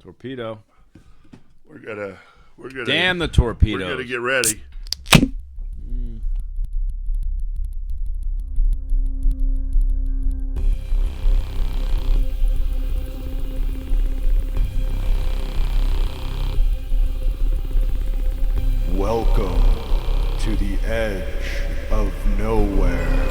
Torpedo. We're gonna. Damn the torpedoes. We're gonna get ready. Welcome to the edge of nowhere.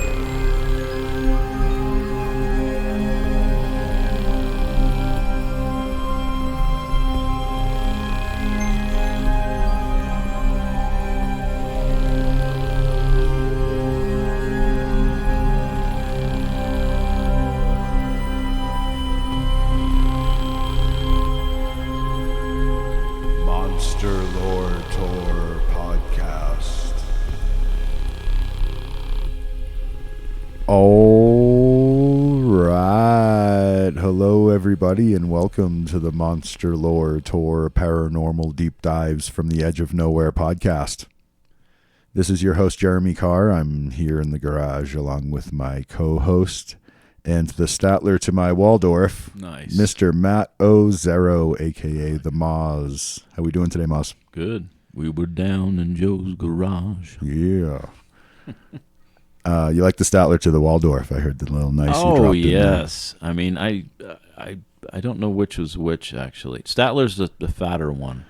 Monster Lore Tour Podcast. All right. Hello, everybody, and welcome to the Monster Lore Tour Paranormal Deep Dives from the Edge of Nowhere podcast. This is your host, Jeremy Carr. I'm here in the garage along with my co-host and the Statler to my Waldorf, Nice. Mr. Matt O0, a.k.a. The Moz. How we doing today, Moz? Good. We were down in Joe's garage. Yeah. You like the Statler to the Waldorf? I heard the little nice you dropped in there. Yes. I mean, I don't know which was which, actually. Statler's the fatter one,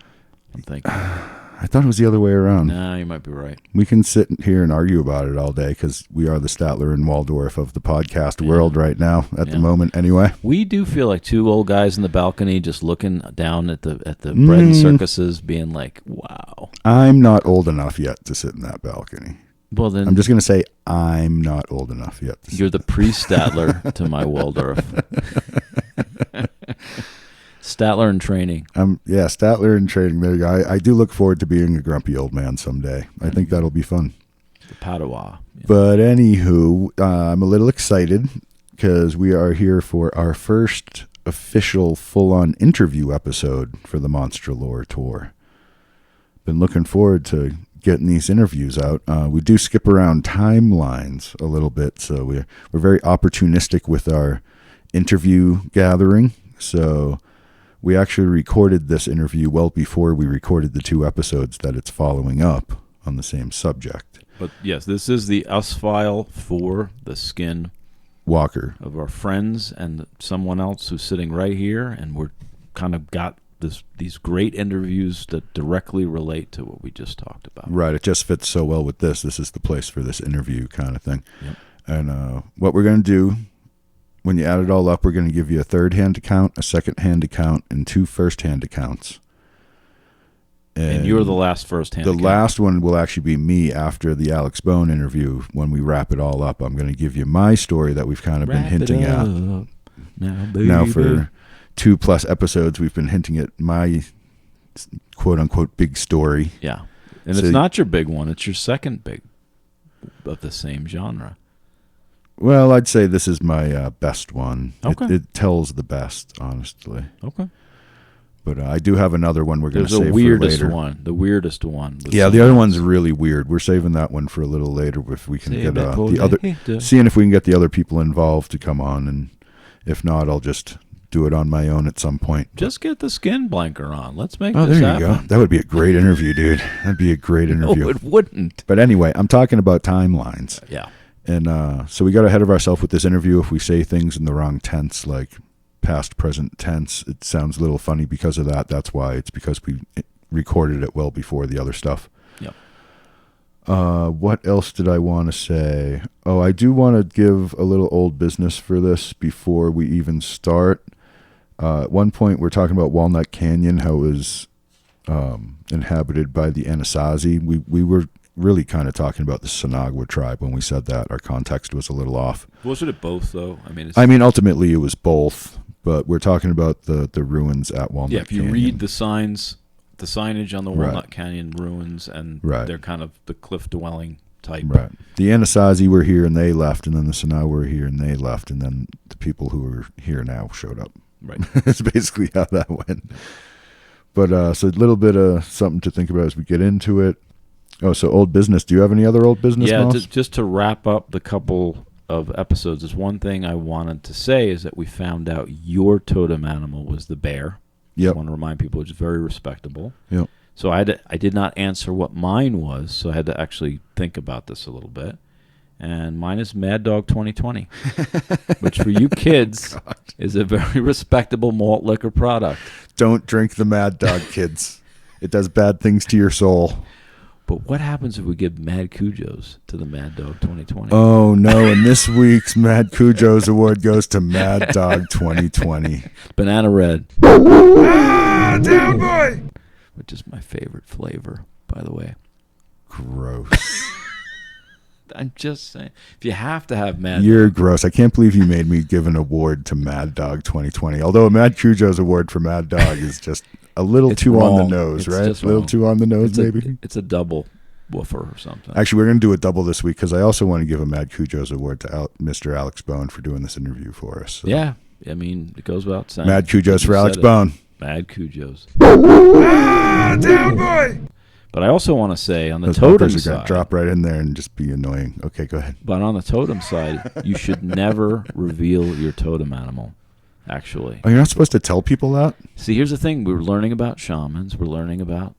I'm thinking. I thought it was the other way around. Nah, you might be right. We can sit here and argue about it all day because we are the Statler and Waldorf of the podcast world right now, at the moment anyway. We do feel like two old guys in the balcony just looking down at the bread and circuses being like, wow. I'm not old enough yet to sit in that balcony. Well, then I'm just going to say I'm not old enough yet to sit. You're the pre-Statler to my Waldorf. Statler in training. Yeah, Statler in training. There you go. I do look forward to being a grumpy old man someday. I think that'll be fun. The Padua. Yeah. But anywho, I'm a little excited because we are here for our first official full-on interview episode for the Monster Lore Tour. Been looking forward to getting these interviews out. We do skip around timelines a little bit, so we're very opportunistic with our interview gathering. So we actually recorded this interview well before we recorded the two episodes that it's following up on the same subject. But yes, this is the us file for the Skinwalker of our friends and someone else who's sitting right here, and we're kind of got these great interviews that directly relate to what we just talked about. Right, it just fits so well with this. This is the place for this interview kind of thing. Yep. And what we're going to do, when you add it all up, we're going to give you a third-hand account, a second-hand account, and two first-hand accounts. And you're the last first-hand account. The last one will actually be me after the Alex Bone interview. When we wrap it all up, I'm going to give you my story that we've kind of been hinting at. Now for 2+ episodes, we've been hinting at my quote-unquote big story. Yeah. And so, it's not your big one. It's your second big of the same genre. Well, I'd say this is my best one. Okay. It tells the best, honestly. Okay. But I do have another one we're going to save for later. The weirdest one. Yeah, the other one's really weird. We're saving that one for a little later if we can get the other. Seeing if we can get the other people involved to come on, and if not, I'll just do it on my own at some point. Just get the skin blanker on. Let's make this there happen. You go. That would be a great interview, dude. That'd be a great interview. No, it wouldn't. But anyway, I'm talking about timelines. Yeah. And so we got ahead of ourselves with this interview. If we say things in the wrong tense, like past, present tense, it sounds a little funny because of that. That's why. It's because we recorded it well before the other stuff. Yep. What else did I want to say? Oh, I do want to give a little old business for this before we even start. At one point, we're talking about Walnut Canyon, how it was inhabited by the Anasazi. We were really kind of talking about the Sonagwa tribe when we said that. Our context was a little off. Wasn't it both, though? I mean, ultimately, it was both, but we're talking about the ruins at Walnut Canyon. Yeah, if you read the signage on the Walnut Canyon ruins, and they're kind of the cliff-dwelling type. Right. The Anasazi were here and they left, and then the Sonagwa were here and they left, and then the people who are here now showed up. Right. That's basically how that went. But so a little bit of something to think about as we get into it. Oh, so old business. Do you have any other old business? Yeah, just to wrap up the couple of episodes, is one thing I wanted to say is that we found out your totem animal was the bear. Yep. I want to remind people it's very respectable. Yep. So I did not answer what mine was, so I had to actually think about this a little bit. And mine is Mad Dog 2020, which for you kids is a very respectable malt liquor product. Don't drink the Mad Dog, kids. It does bad things to your soul. But what happens if we give Mad Cujos to the Mad Dog 2020? Oh, no. And this week's Mad Cujo's award goes to Mad Dog 2020. Banana Red. Down, boy! Which is my favorite flavor, by the way. Gross. I'm just saying. If you have to have Mad You're Dog. gross. I can't believe you made me give an award to Mad Dog 2020. Although a Mad Cujo's award for Mad Dog is just a little It's too on wrong. the nose, It's right? just A little wrong. too on the nose, maybe. It's a double woofer or something. Actually, we're going to do a double this week because I also want to give a Mad Cujo's award to Mr. Alex Bone for doing this interview for us. So. Yeah. I mean, it goes without saying. Mad Cujo's You for Alex said it. Bone. Mad Cujos. Down, boy! But I also want to say on the Those totem bumpers are going side. to drop right in there and just be annoying. Okay, go ahead. But on the totem side, you should never reveal your totem animal. Actually, Oh, you're not supposed to tell people that? see, here's the thing: we're learning about shamans. We're learning about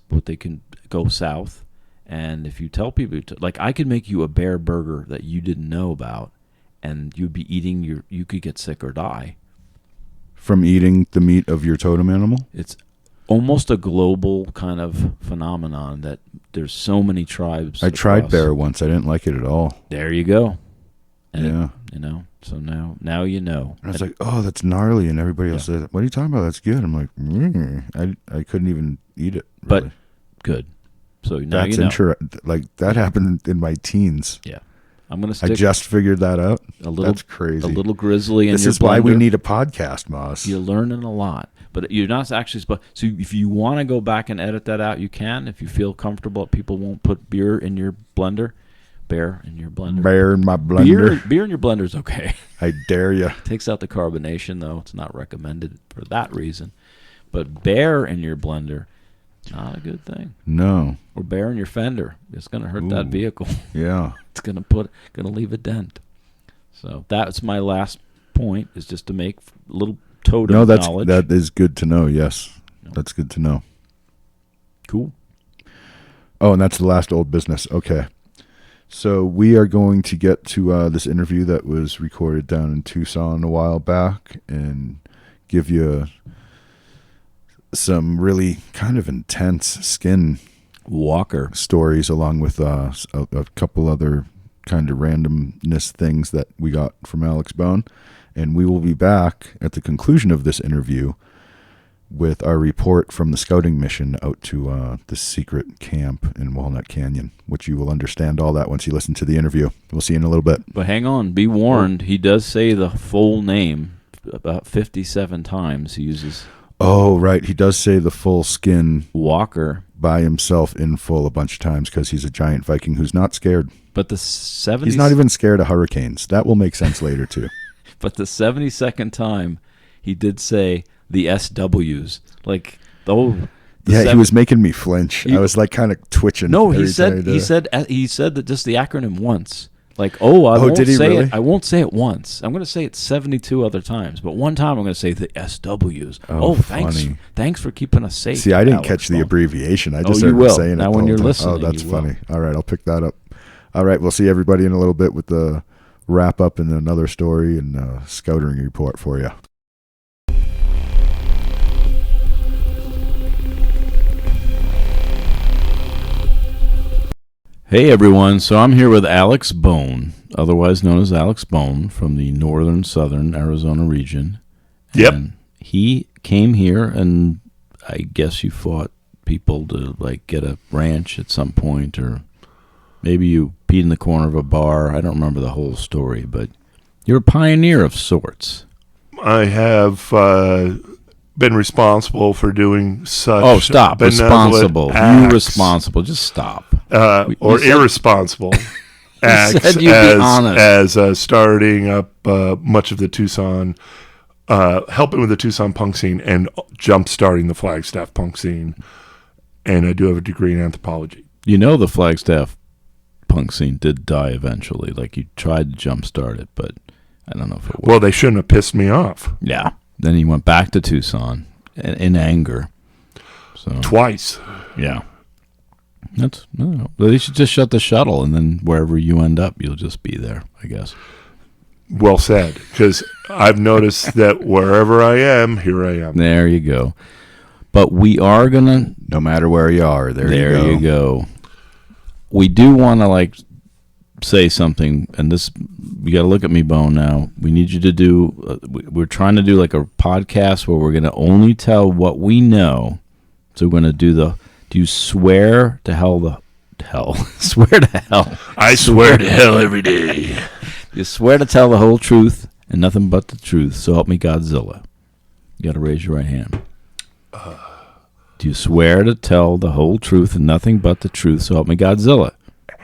what they can go south. And if you tell people, like, I could make you a bear burger that you didn't know about, and you'd be eating you could get sick or die. From eating the meat of your totem animal? It's almost a global kind of phenomenon that there's so many tribes. I tried across. bear once. I didn't like it at all. There you go. And Yeah. so now you know. And I was like, oh, that's gnarly. And everybody else said, what are you talking about? That's good. I'm like, I couldn't even eat it. But really. good. So now That's you know. interesting. Like, that happened in my teens. Yeah. I'm going to I stick just figured that out. a little That's crazy. a little grizzly in This your is why we blender. need a podcast, Moss. You're learning a lot. But you're not actually supposed. So if you want to go back and edit that out, you can. If you feel comfortable, people won't put beer in your blender. Bear in your blender. Bear in my blender. Beer in your blender is okay. I dare you. Takes out the carbonation, though. It's not recommended for that reason. But bear in your blender, not a good thing. No. Or bear in your fender. It's going to hurt that Ooh. vehicle. Yeah. It's going to leave a dent. So that's my last point, is just to make a little totem No, knowledge. that is good to know. Yes. No. That's good to know. Cool. Oh, and that's the last old business. Okay. So we are going to get to this interview that was recorded down in Tucson a while back and give you some really kind of intense Skinwalker stories along with a couple other kind of randomness things that we got from Alex Bone. And we will be back at the conclusion of this interview with our report from the scouting mission out to the secret camp in Walnut Canyon, which you will understand all that once you listen to the interview. We'll see you in a little bit. But hang on, be warned. He does say the full name about 57 times. He uses Oh, right. He does say the full skin Walker, by himself in full a bunch of times because he's a giant Viking who's not scared. but the 70s. He's not even scared of hurricanes. That will make sense later, too. But the 72nd time, he did say the SWs. Like the Yeah, he was making me flinch. I was like kind of twitching. No, he every said time he said that just the acronym once. Like, I won't did he say really? it. I won't say it once. I'm going to say it 72 other times, but one time I'm going to say the SWs. Oh, thanks, funny. thanks for keeping us safe. See, I didn't Alex catch the Bone. abbreviation. I Oh, just you started will. saying Now it. when the you're whole time. listening, Oh, that's you will. funny. All right, I'll pick that up. All right, we'll see everybody in a little bit with the wrap up and another story and scouting report for you. Hey everyone, so I'm here with Alex Bone, otherwise known as Alex Bone, from the southern Arizona region. Yep. And he came here, and I guess you fought people to like get a ranch at some point, or maybe you peed in the corner of a bar. I don't remember the whole story, but you're a pioneer of sorts. I have been responsible for doing such. Oh, stop! benevolent Responsible. You acts, responsible. Just stop. or You said- irresponsible acts said you'd be honest. as starting up much of the Tucson, helping with the Tucson punk scene and jump starting the Flagstaff punk scene. And I do have a degree in anthropology. You know the Flagstaff punk scene did die eventually. Like, you tried to jumpstart it, but I don't know if it worked. Well, they shouldn't have pissed me off. Yeah. Then he went back to Tucson, in anger. So Twice. yeah, that's no. They should just shut the shuttle, and then wherever you end up, you'll just be there, I guess. Well said, because I've noticed that wherever I am, here I am. There you go. But we are gonna. No matter where you are, there You go. We do want to say something, and this you got to look at me, Bone. Now we need you to do. We're trying to do a podcast where we're going to only tell what we know. So we're going to do the. Do you swear to hell? Swear to hell. I swear to hell every day. You swear to tell the whole truth and nothing but the truth. So help me, Godzilla. You got to raise your right hand. Do you swear to tell the whole truth and nothing but the truth? So help me, Godzilla.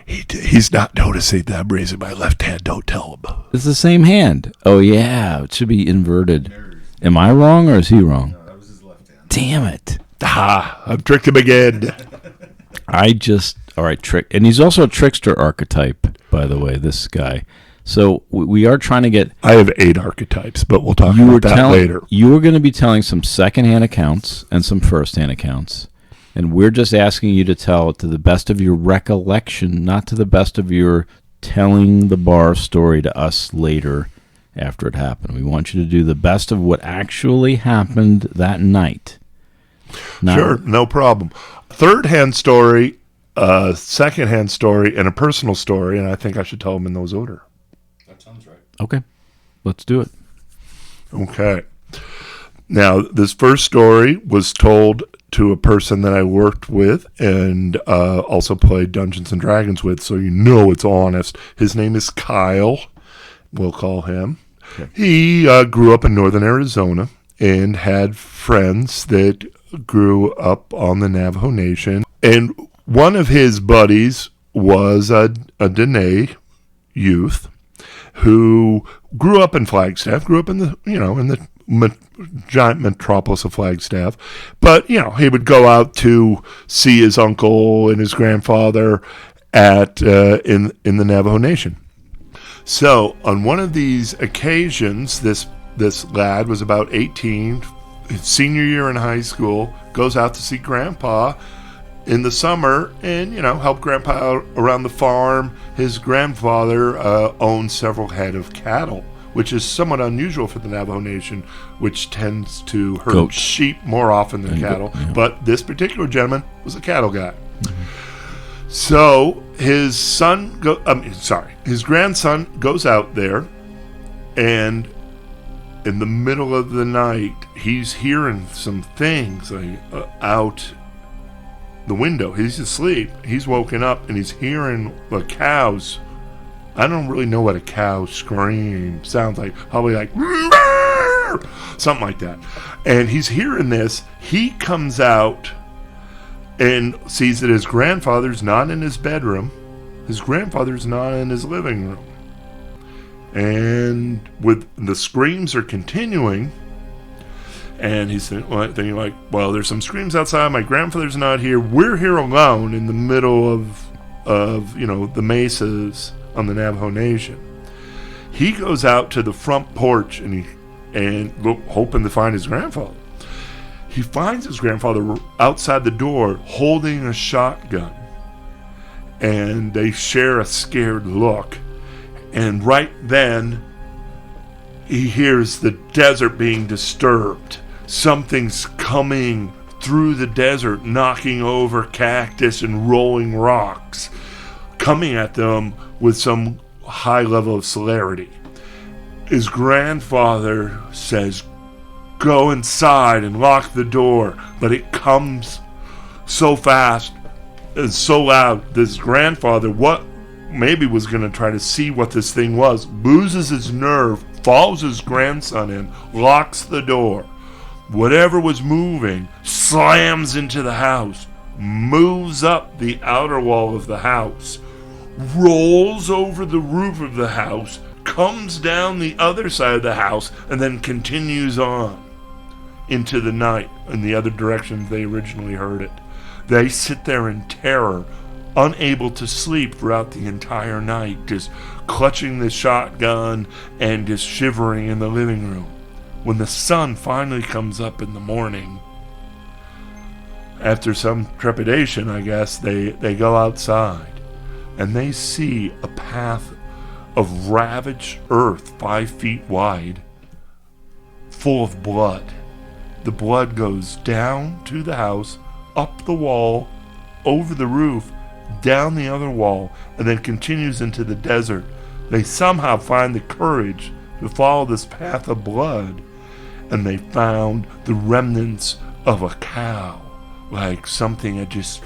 He's not noticing that I'm raising my left hand. Don't tell him. It's the same hand. Oh, yeah. It should be inverted. Am I wrong or is he wrong? No, that was his left hand. Damn it. I've tricked him again. All right, trick. And he's also a trickster archetype, by the way, this guy. So we are trying to get... I have 8 archetypes, but we'll talk about that later. You were going to be telling some secondhand accounts and some firsthand accounts. And we're just asking you to tell it to the best of your recollection, not to the best of your telling the bar story to us later after it happened. We want you to do the best of what actually happened that night. Sure, no problem. Third-hand story, second-hand story, and a personal story, and I think I should tell them in those order. That sounds right. Okay, let's do it. Okay. Now, this first story was told to a person that I worked with and also played Dungeons & Dragons with, so you know it's honest. His name is Kyle. We'll call him. Okay. He grew up in northern Arizona and had friends that grew up on the Navajo Nation. And one of his buddies was a Dene youth who grew up in Flagstaff, grew up in the giant metropolis of Flagstaff. But, he would go out to see his uncle and his grandfather at in the Navajo Nation. So on one of these occasions, this lad was about 18, his senior year in high school, goes out to see Grandpa in the summer and, help Grandpa out around the farm. His grandfather owns several head of cattle, which is somewhat unusual for the Navajo Nation, which tends to herd Goats. Sheep more often than cattle. Yeah. But this particular gentleman was a cattle guy. So his grandson goes out there, and in the middle of the night, he's hearing some things out the window. He's asleep. He's woken up, and he's hearing the cows. I don't really know what a cow scream sounds like. Probably like something like that. And he's hearing this. He comes out and sees that his grandfather's not in his bedroom. His grandfather's not in his living room. And with the screams are continuing, and he's thinking like, well, there's some screams outside. My grandfather's not here. We're here alone in the middle of the mesas on the Navajo Nation. He goes out to the front porch and hoping to find his grandfather. He finds his grandfather outside the door holding a shotgun, and they share a scared look. And right then, he hears the desert being disturbed. Something's coming through the desert, knocking over cactus and rolling rocks, coming at them with some high level of celerity. His grandfather says, "Go inside and lock the door," but it comes so fast and so loud. This grandfather, what maybe was going to try to see what this thing was, loses his nerve, follows his grandson in, locks the door. Whatever was moving slams into the house, moves up the outer wall of the house, rolls over the roof of the house, comes down the other side of the house, and then continues on into the night in the other direction they originally heard it. They sit there in terror, unable to sleep throughout the entire night, just clutching the shotgun and just shivering in the living room. When the sun finally comes up in the morning, after some trepidation, I guess, they go outside and they see a path of ravaged earth 5 feet wide, full of blood. The blood goes down to the house, up the wall, over the roof, down the other wall, and then continues into the desert. They somehow find the courage to follow this path of blood, and they found the remnants of a cow, like something that just,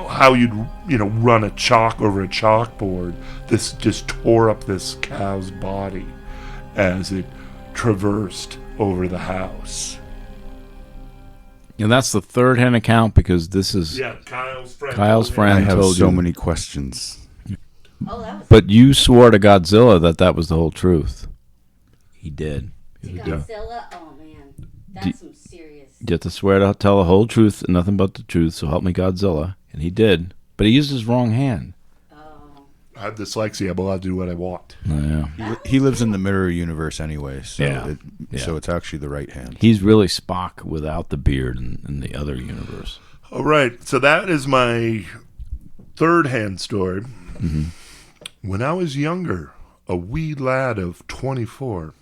how you'd, run a chalk over a chalkboard. This just tore up this cow's body as it traversed over the house. And that's the third-hand account, because this is Kyle's friend. Kyle's friend. I have told so you. many questions. Oh, that was But you swore to Godzilla that was the whole truth. He did. to Godzilla. Oh man, that's Do- some serious. You have to swear to tell the whole truth and nothing but the truth, so help me Godzilla. And he did. But he used his wrong hand. Oh, I have dyslexia. I'm allowed to do what I want. Yeah. He lives in the mirror universe anyway, so Yeah. so it's actually the right hand. He's really Spock without the beard in the other universe. All right, so that is my third-hand story. Mm-hmm. When I was younger, a wee lad of 24,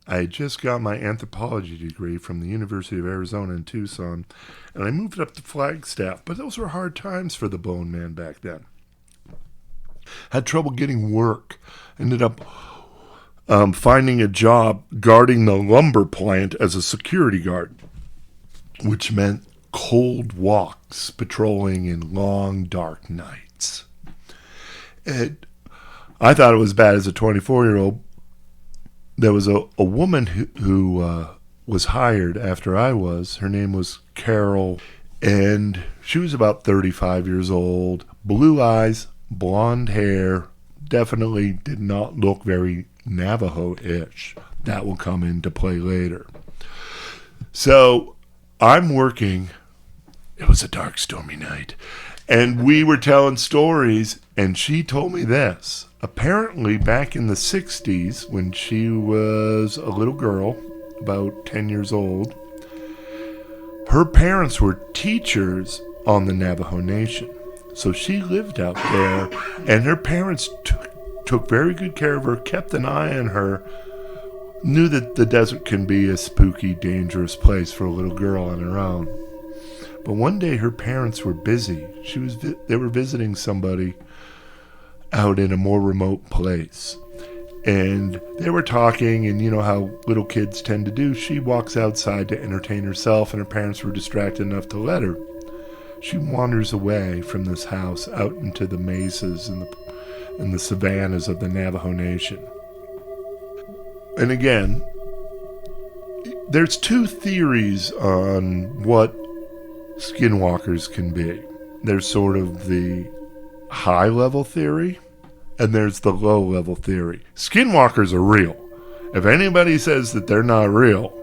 I had just got my anthropology degree from the University of Arizona in Tucson, and I moved up to Flagstaff, but those were hard times for the Bone Man back then. Had trouble getting work. Ended up finding a job guarding the lumber plant as a security guard, which meant cold walks, patrolling in long, dark nights. I thought it was bad as a 24-year-old. There was a woman who was hired after I was. Her name was Carol, and she was about 35 years old, blue eyes, blonde hair, definitely did not look very Navajo-ish. That will come into play later. So I'm working. It was a dark, stormy night, and we were telling stories, and she told me this. Apparently, back in the 60s, when she was a little girl, about 10 years old, her parents were teachers on the Navajo Nation. So she lived out there, and her parents took very good care of her, kept an eye on her, knew that the desert can be a spooky, dangerous place for a little girl on her own. But one day her parents were busy. They were visiting somebody out in a more remote place. And they were talking, and you know how little kids tend to do. She walks outside to entertain herself, and her parents were distracted enough to let her. She wanders away from this house out into the mesas and the savannas of the Navajo Nation. And again, there's two theories on what skinwalkers can be. There's sort of the high-level theory, and there's the low-level theory. Skinwalkers are real. If anybody says that they're not real,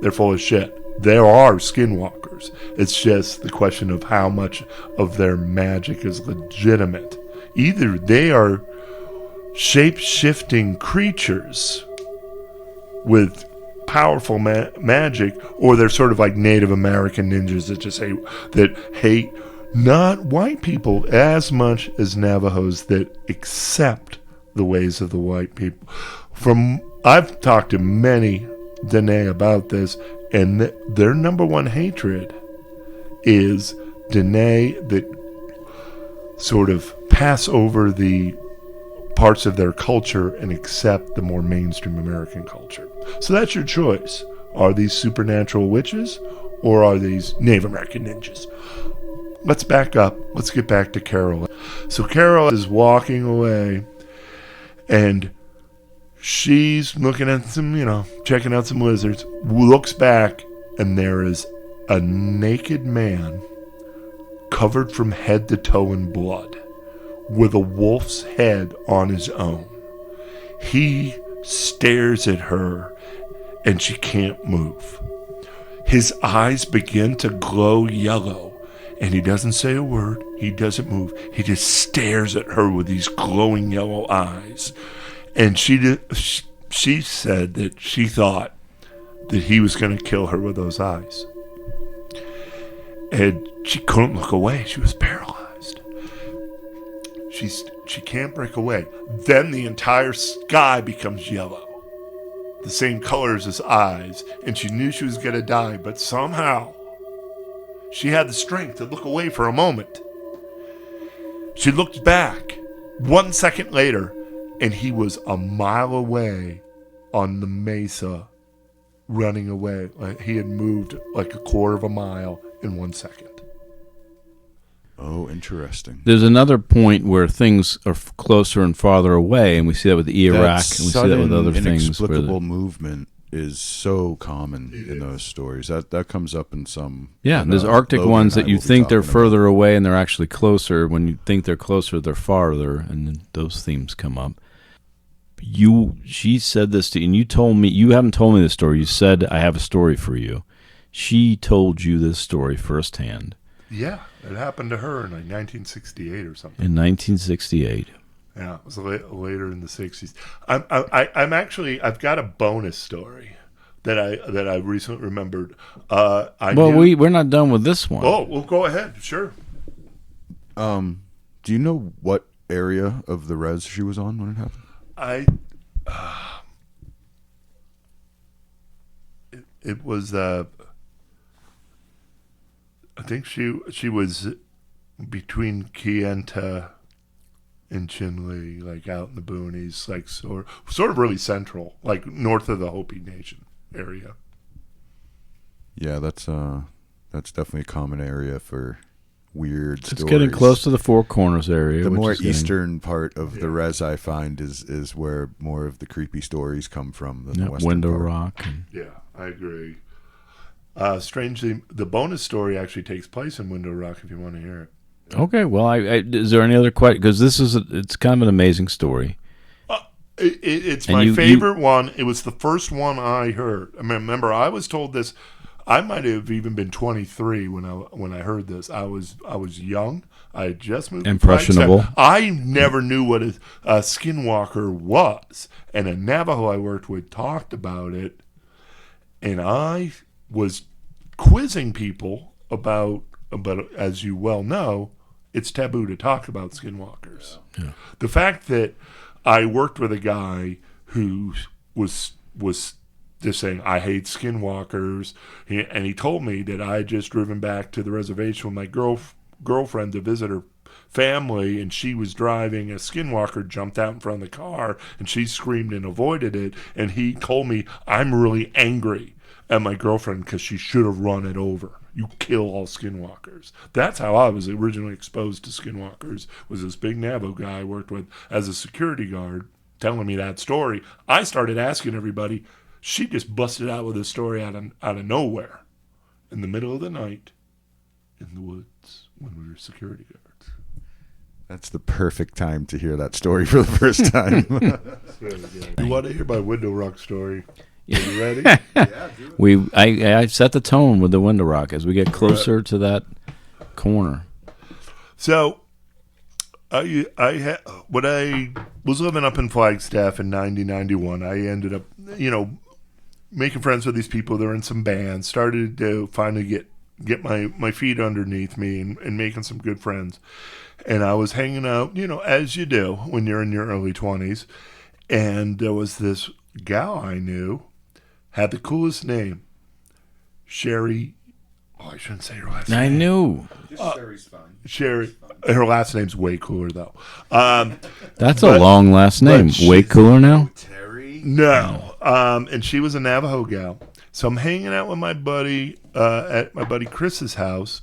they're full of shit. There are skinwalkers. It's just the question of how much of their magic is legitimate. Either they are shape-shifting creatures with powerful magic, or they're sort of like Native American ninjas that hate not white people as much as Navajos that accept the ways of the white people. I've talked to many Dene about this, and their number one hatred is Dene that sort of pass over the parts of their culture and accept the more mainstream American culture. So that's your choice. Are these supernatural witches, or are these Native American ninjas? Let's back up. Let's get back to Carol. So Carol is walking away, and she's looking at some, checking out some lizards, looks back, and there is a naked man covered from head to toe in blood with a wolf's head on his own. He stares at her, and she can't move. His eyes begin to glow yellow, and he doesn't say a word. He doesn't move. He just stares at her with these glowing yellow eyes. And she she said that she thought that he was going to kill her with those eyes. And she couldn't look away. She was paralyzed. She can't break away. Then the entire sky becomes yellow. The same color as his eyes. And she knew she was going to die. But somehow, she had the strength to look away for a moment. She looked back 1 second later, and he was a mile away on the mesa, running away. Like he had moved like a quarter of a mile in 1 second. Oh, interesting. There's another point where things are closer and farther away, and we see that with Iraq, That and we see that with other things. Inexplicable movement is so common in those stories. That comes up in some. Yeah, there's Arctic Logan ones and that I you will be think they're talking further away, and they're actually closer. When you think they're closer, they're farther, and then those themes come up. She said this to you, and you told me, you haven't told me this story. You said, I have a story for you. She told you this story firsthand. Yeah, it happened to her in like 1968 or something. In 1968. Yeah, it was later in the 60s. I've got a bonus story that I recently remembered. We're not done with this one. Oh, well, go ahead. Sure. Do you know what area of the res she was on when it happened? It was I think she was between Kayenta and Chinle, like out in the boonies, like sort of really central, like north of the Hopi Nation area. Yeah, that's definitely a common area for weird stories. It's getting close to the Four Corners area. The which more is getting- eastern part of the res I find is where more of the creepy stories come from than the western Window part. Rock. Yeah, I agree. Strangely, the bonus story actually takes place in Window Rock. If you want to hear it. Okay, well, is there any other question? Because it's kind of an amazing story. It's And my you- favorite one. It was the first one I heard. I remember I was told this. I might have even been 23 when I heard this. I was young. I had just moved. Impressionable. To Flagstaff. I never knew what a Skinwalker was, and a Navajo I worked with talked about it, and I was quizzing people about. But as you well know, it's taboo to talk about Skinwalkers. Yeah. The fact that I worked with a guy who was just saying, I hate Skinwalkers, and he told me that I had just driven back to the reservation with my girlfriend to visit her family, and she was driving. A Skinwalker jumped out in front of the car, and she screamed and avoided it, and he told me, I'm really angry at my girlfriend because she should have run it over. You kill all Skinwalkers. That's how I was originally exposed to Skinwalkers, was this big Navajo guy I worked with as a security guard telling me that story. I started asking everybody. She just busted out with this story out of nowhere in the middle of the night in the woods when we were security guards. That's the perfect time to hear that story for the first time. You want to hear my Window Rock story? Are you ready? Yeah, do it. I set the tone with the Window Rock as we get closer to that corner. So, when I was living up in Flagstaff in 1991, I ended up, making friends with these people. They're in some bands. Started to finally get my feet underneath me and making some good friends. And I was hanging out, as you do when you're in your early 20s. And there was this gal I knew, had the coolest name, Sherry. Oh, I shouldn't say her last name. I knew. Sherry's fine. Sherry. Her last name's way cooler, though. That's But- a long last name. but Way cooler now? Terry? No. And she was a Navajo gal. So I'm hanging out with my buddy at my buddy Chris's house.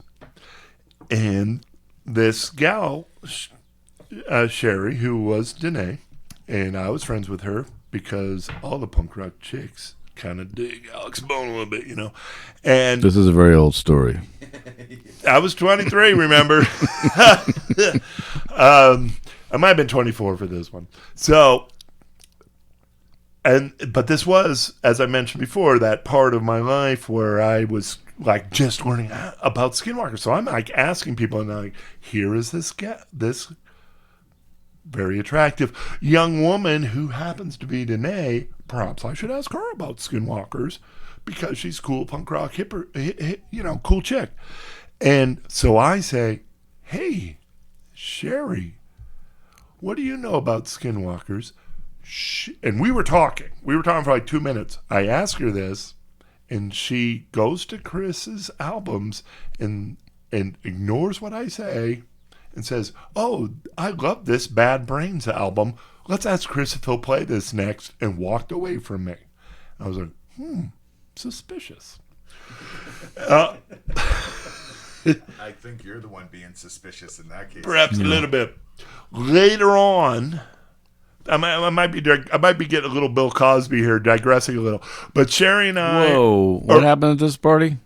And this gal, Sherry, who was Danae, and I was friends with her because all the punk rock chicks kind of dig Alex Bone a little bit, And This is a very old story. I was 23, remember? I might have been 24 for this one. So, but this was, as I mentioned before, that part of my life where I was like just learning about Skinwalker. So I'm like asking people, and I'm like, here is this very attractive young woman who happens to be Danae. Perhaps I should ask her about Skinwalkers because she's cool, punk rock, cool chick. And so I say, hey, Sherry, what do you know about Skinwalkers? And we were talking for like 2 minutes. I ask her this, and she goes to Chris's albums and ignores what I say and says, oh, I love this Bad Brains album. Let's ask Chris if he'll play this next, and walked away from me. I was like, suspicious. I think you're the one being suspicious in that case. Perhaps a little bit. Later on, I might be getting a little Bill Cosby here, digressing a little. But Sherry and I... Whoa, what happened at this party?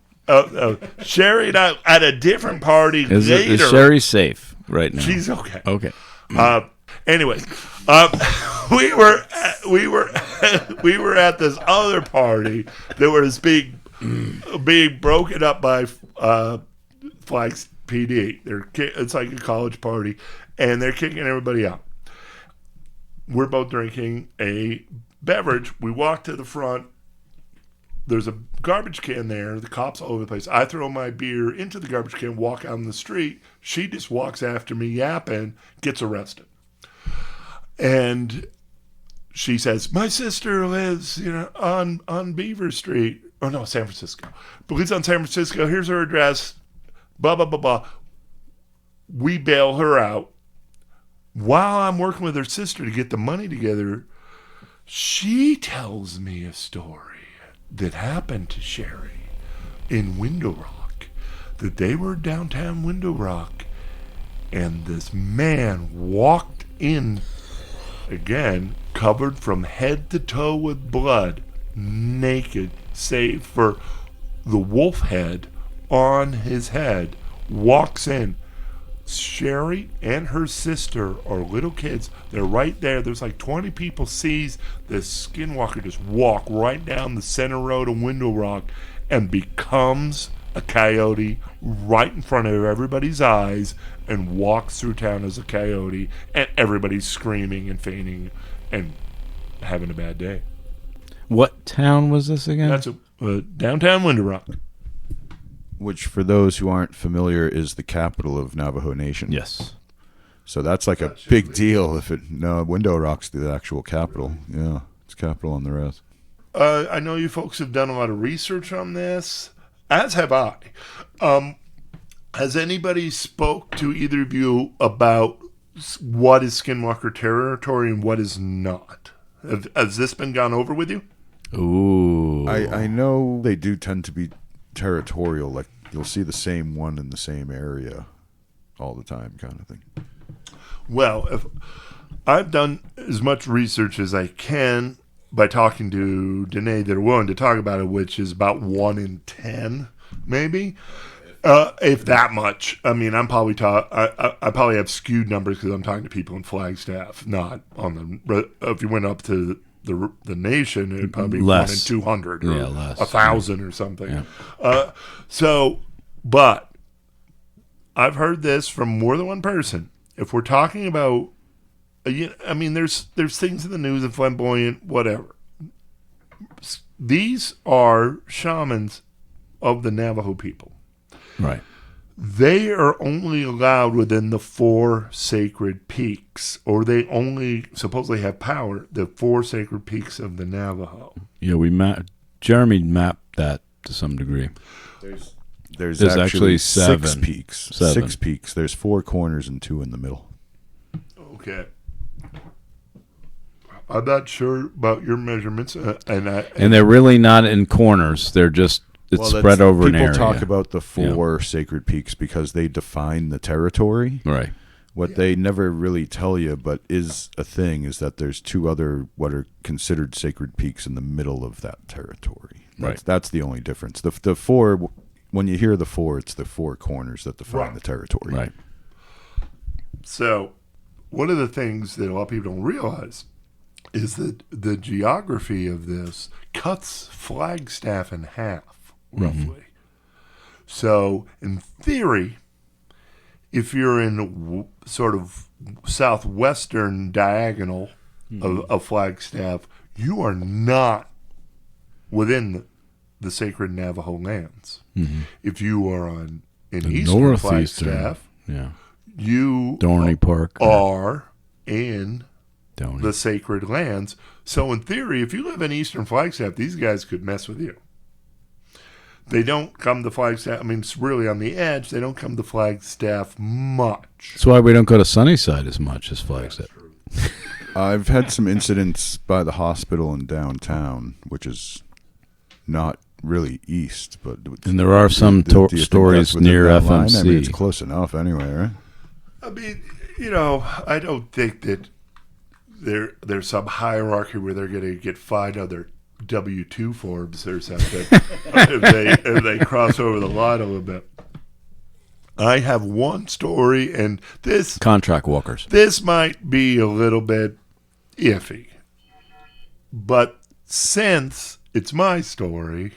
Sherry and I at a different party later. Is Sherry safe right now? She's okay. Okay. Anyway, we were at this other party that was being broken up by Flags PD. It's like a college party, and they're kicking everybody out. We're both drinking a beverage. We walk to the front. There's a garbage can there. The cops all over the place. I throw my beer into the garbage can, walk out on the street. She just walks after me yapping, gets arrested. And she says, my sister lives, on Beaver Street. Oh, no, San Francisco. Police on San Francisco. Here's her address. Blah, blah, blah, blah. We bail her out. While I'm working with her sister to get the money together, she tells me a story that happened to Sherry in Window Rock. That they were downtown Window Rock, and this man walked in, again, covered from head to toe with blood, naked, save for the wolf head on his head, walks in. Sherry and her sister are little kids. They're right there. There's like 20 people sees this Skinwalker just walk right down the center road of Window Rock and becomes a coyote right in front of everybody's eyes and walks through town as a coyote, and everybody's screaming and fainting and having a bad day. What town was this again? That's downtown Window Rock. Which, for those who aren't familiar, is the capital of Navajo Nation. Yes. So that's like a big deal. Window Rock's the actual capital. Yeah, it's capital on the rest. I know you folks have done a lot of research on this, as have I. Has anybody spoke to either of you about what is Skinwalker territory and what is not? Has this been gone over with you? Ooh. I know they do tend to be territorial, like you'll see the same one in the same area all the time, kind of thing. Well, if I've done as much research as I can by talking to Danae that are willing to talk about it, which is about 1 in 10, maybe, if that much. I mean, I'm probably I probably have skewed numbers because I'm talking to people in Flagstaff, not on the. If you went up to the nation, it'd probably be Less. 1 in 200 or less. 1,000 or something. Yeah. But I've heard this from more than one person. If we're talking about, I mean, there's things in the news of flamboyant, whatever. These are shamans of the Navajo people. Right. They are only allowed within the 4 sacred peaks, or they only supposedly have power, the 4 sacred peaks of the Navajo. Yeah, Jeremy mapped that to some degree. There's actually 6 7. peaks. 7. 6 peaks. There's 4 corners and 2 in the middle. Okay. I'm not sure about your measurements, and they're really not in corners. They're just spread over an area. People talk about the 4 sacred peaks because they define the territory. Right. What they never really tell you, but is a thing, is that there's 2 other what are considered sacred peaks in the middle of that territory. That's the only difference. The 4, when you hear the 4, it's the 4 corners that define the territory. Right. So, one of the things that a lot of people don't realize is that the geography of this cuts Flagstaff in half, roughly. Mm-hmm. So, in theory, if you're in sort of southwestern diagonal of Flagstaff, you are not within the sacred Navajo lands. Mm-hmm. If you are in The eastern northeastern, Flagstaff, yeah, you Dorney Park, are in Dorney. the sacred lands. So in theory, if you live in eastern Flagstaff, these guys could mess with you. They don't come to Flagstaff. I mean, it's really on the edge. They don't come to Flagstaff much. That's why we don't go to Sunnyside as much as Flagstaff. I've had some incidents by the hospital in downtown, which is not really east, but And there are some do you think stories that's within near that line? FMC. I mean, it's close enough anyway, right? I mean, I don't think that there's some hierarchy where they're going to get fined on their W-2 forms or something if they cross over the line a little bit. I have one story, and this Contract walkers. this might be a little bit iffy, but since it's my story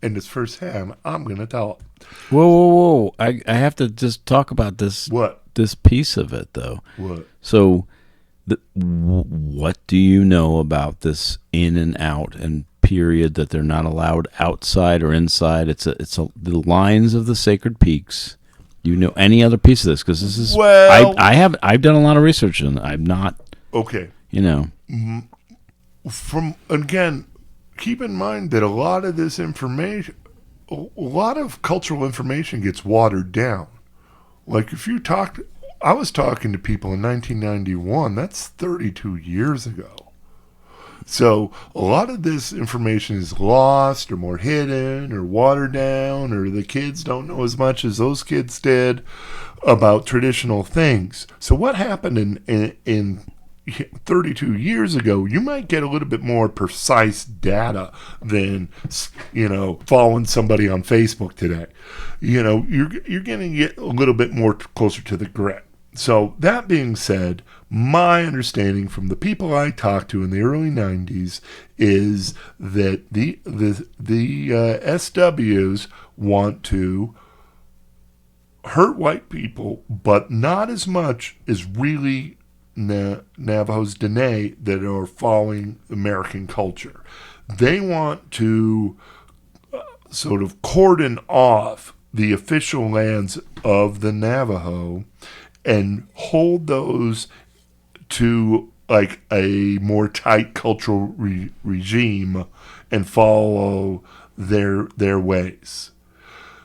and it's firsthand, I'm going to tell it. Whoa. I have to just talk about this What? this piece of it, though. What? So, what do you know about this in and out and period that they're not allowed outside or inside? It's the lines of the sacred peaks. You know any other piece of this? Because this is I've done a lot of research and I'm not. Okay. From again, keep in mind that a lot of this information, a lot of cultural information gets watered down. Like if you talked, I was talking to people in 1991. That's 32 years ago. So a lot of this information is lost or more hidden or watered down, or the kids don't know as much as those kids did about traditional things. So what happened in 32 years ago, you might get a little bit more precise data than, following somebody on Facebook today. You're going to get a little bit more closer to the grit. So that being said, my understanding from the people I talked to in the early 90s is that the SWs want to hurt white people, but not as much as really Navajos Dene that are following American culture. They want to sort of cordon off the official lands of the Navajo and hold those to like a more tight cultural regime and follow their ways.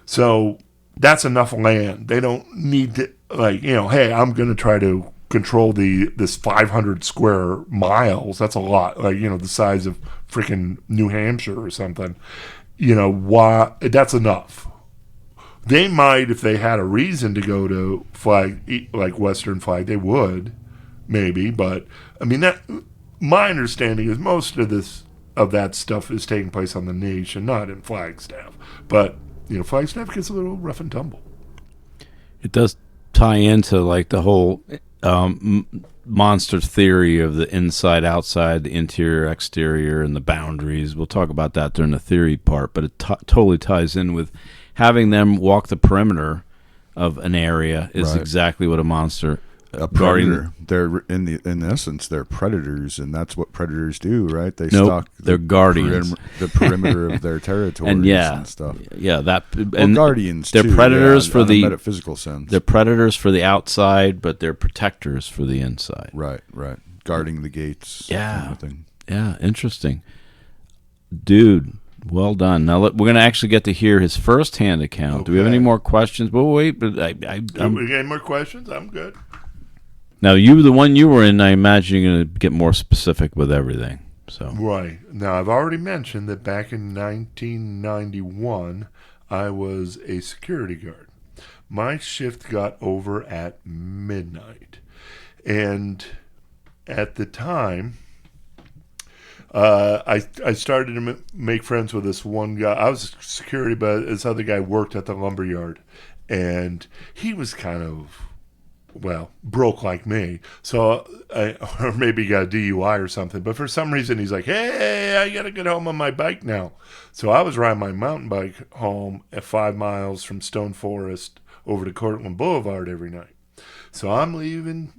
So that's enough land. They don't need to hey, I'm going to try to control this 500 square miles. That's a lot. The size of freaking New Hampshire or something. Why? That's enough. They might, if they had a reason to go to flag, like Western flag, they would, maybe. But I mean, my understanding is most of that stuff is taking place on the nation, not in Flagstaff. But Flagstaff gets a little rough and tumble. It does tie into like the whole monster theory of the inside, outside, the interior, exterior, and the boundaries. We'll talk about that during the theory part, but it totally ties in with having them walk the perimeter of an area is Right. exactly what a monster. A predator. They're in essence, they're predators, and that's what predators do, right? They Nope, stalk they're guardians. the perimeter of their territories and stuff. Yeah, that Well, and guardians. they're too, predators for on a the metaphysical sense. They're predators for the outside, but they're protectors for the inside. Right. Guarding the gates. Yeah. Kind of thing. Yeah, interesting, dude. Well done. Now we're going to actually get to hear his first-hand account. Do we have any more questions? But wait, but We got any more questions? I'm good. now the one you were in, I imagine you're going to get more specific with everything. So Right. Now, I've already mentioned that back in 1991, I was a security guard. My shift got over at midnight. And at the time, I started to make friends with this one guy. I was security, but this other guy worked at the lumber yard. And he was kind of, broke like me. So, or maybe he got a DUI or something. But for some reason, he's like, hey, I got to get home on my bike now. So I was riding my mountain bike home at 5 miles from Stone Forest over to Cortland Boulevard every night. So I'm leaving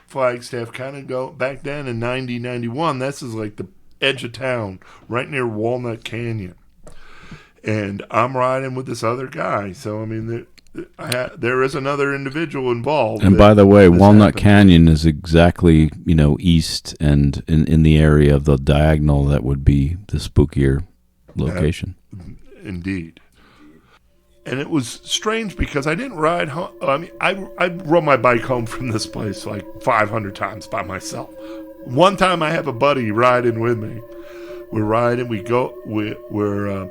Flagstaff, kind of go back then in 90, 91. This is like the edge of town, right near Walnut Canyon. And I'm riding with this other guy. So, I mean, there is another individual involved. And by the way, Walnut happened. Canyon is exactly, east and in the area of the diagonal that would be the spookier location. Indeed. And it was strange because I didn't ride home. I mean, I rode my bike home from this place like 500 times by myself. One time I have a buddy riding with me. We're riding. We're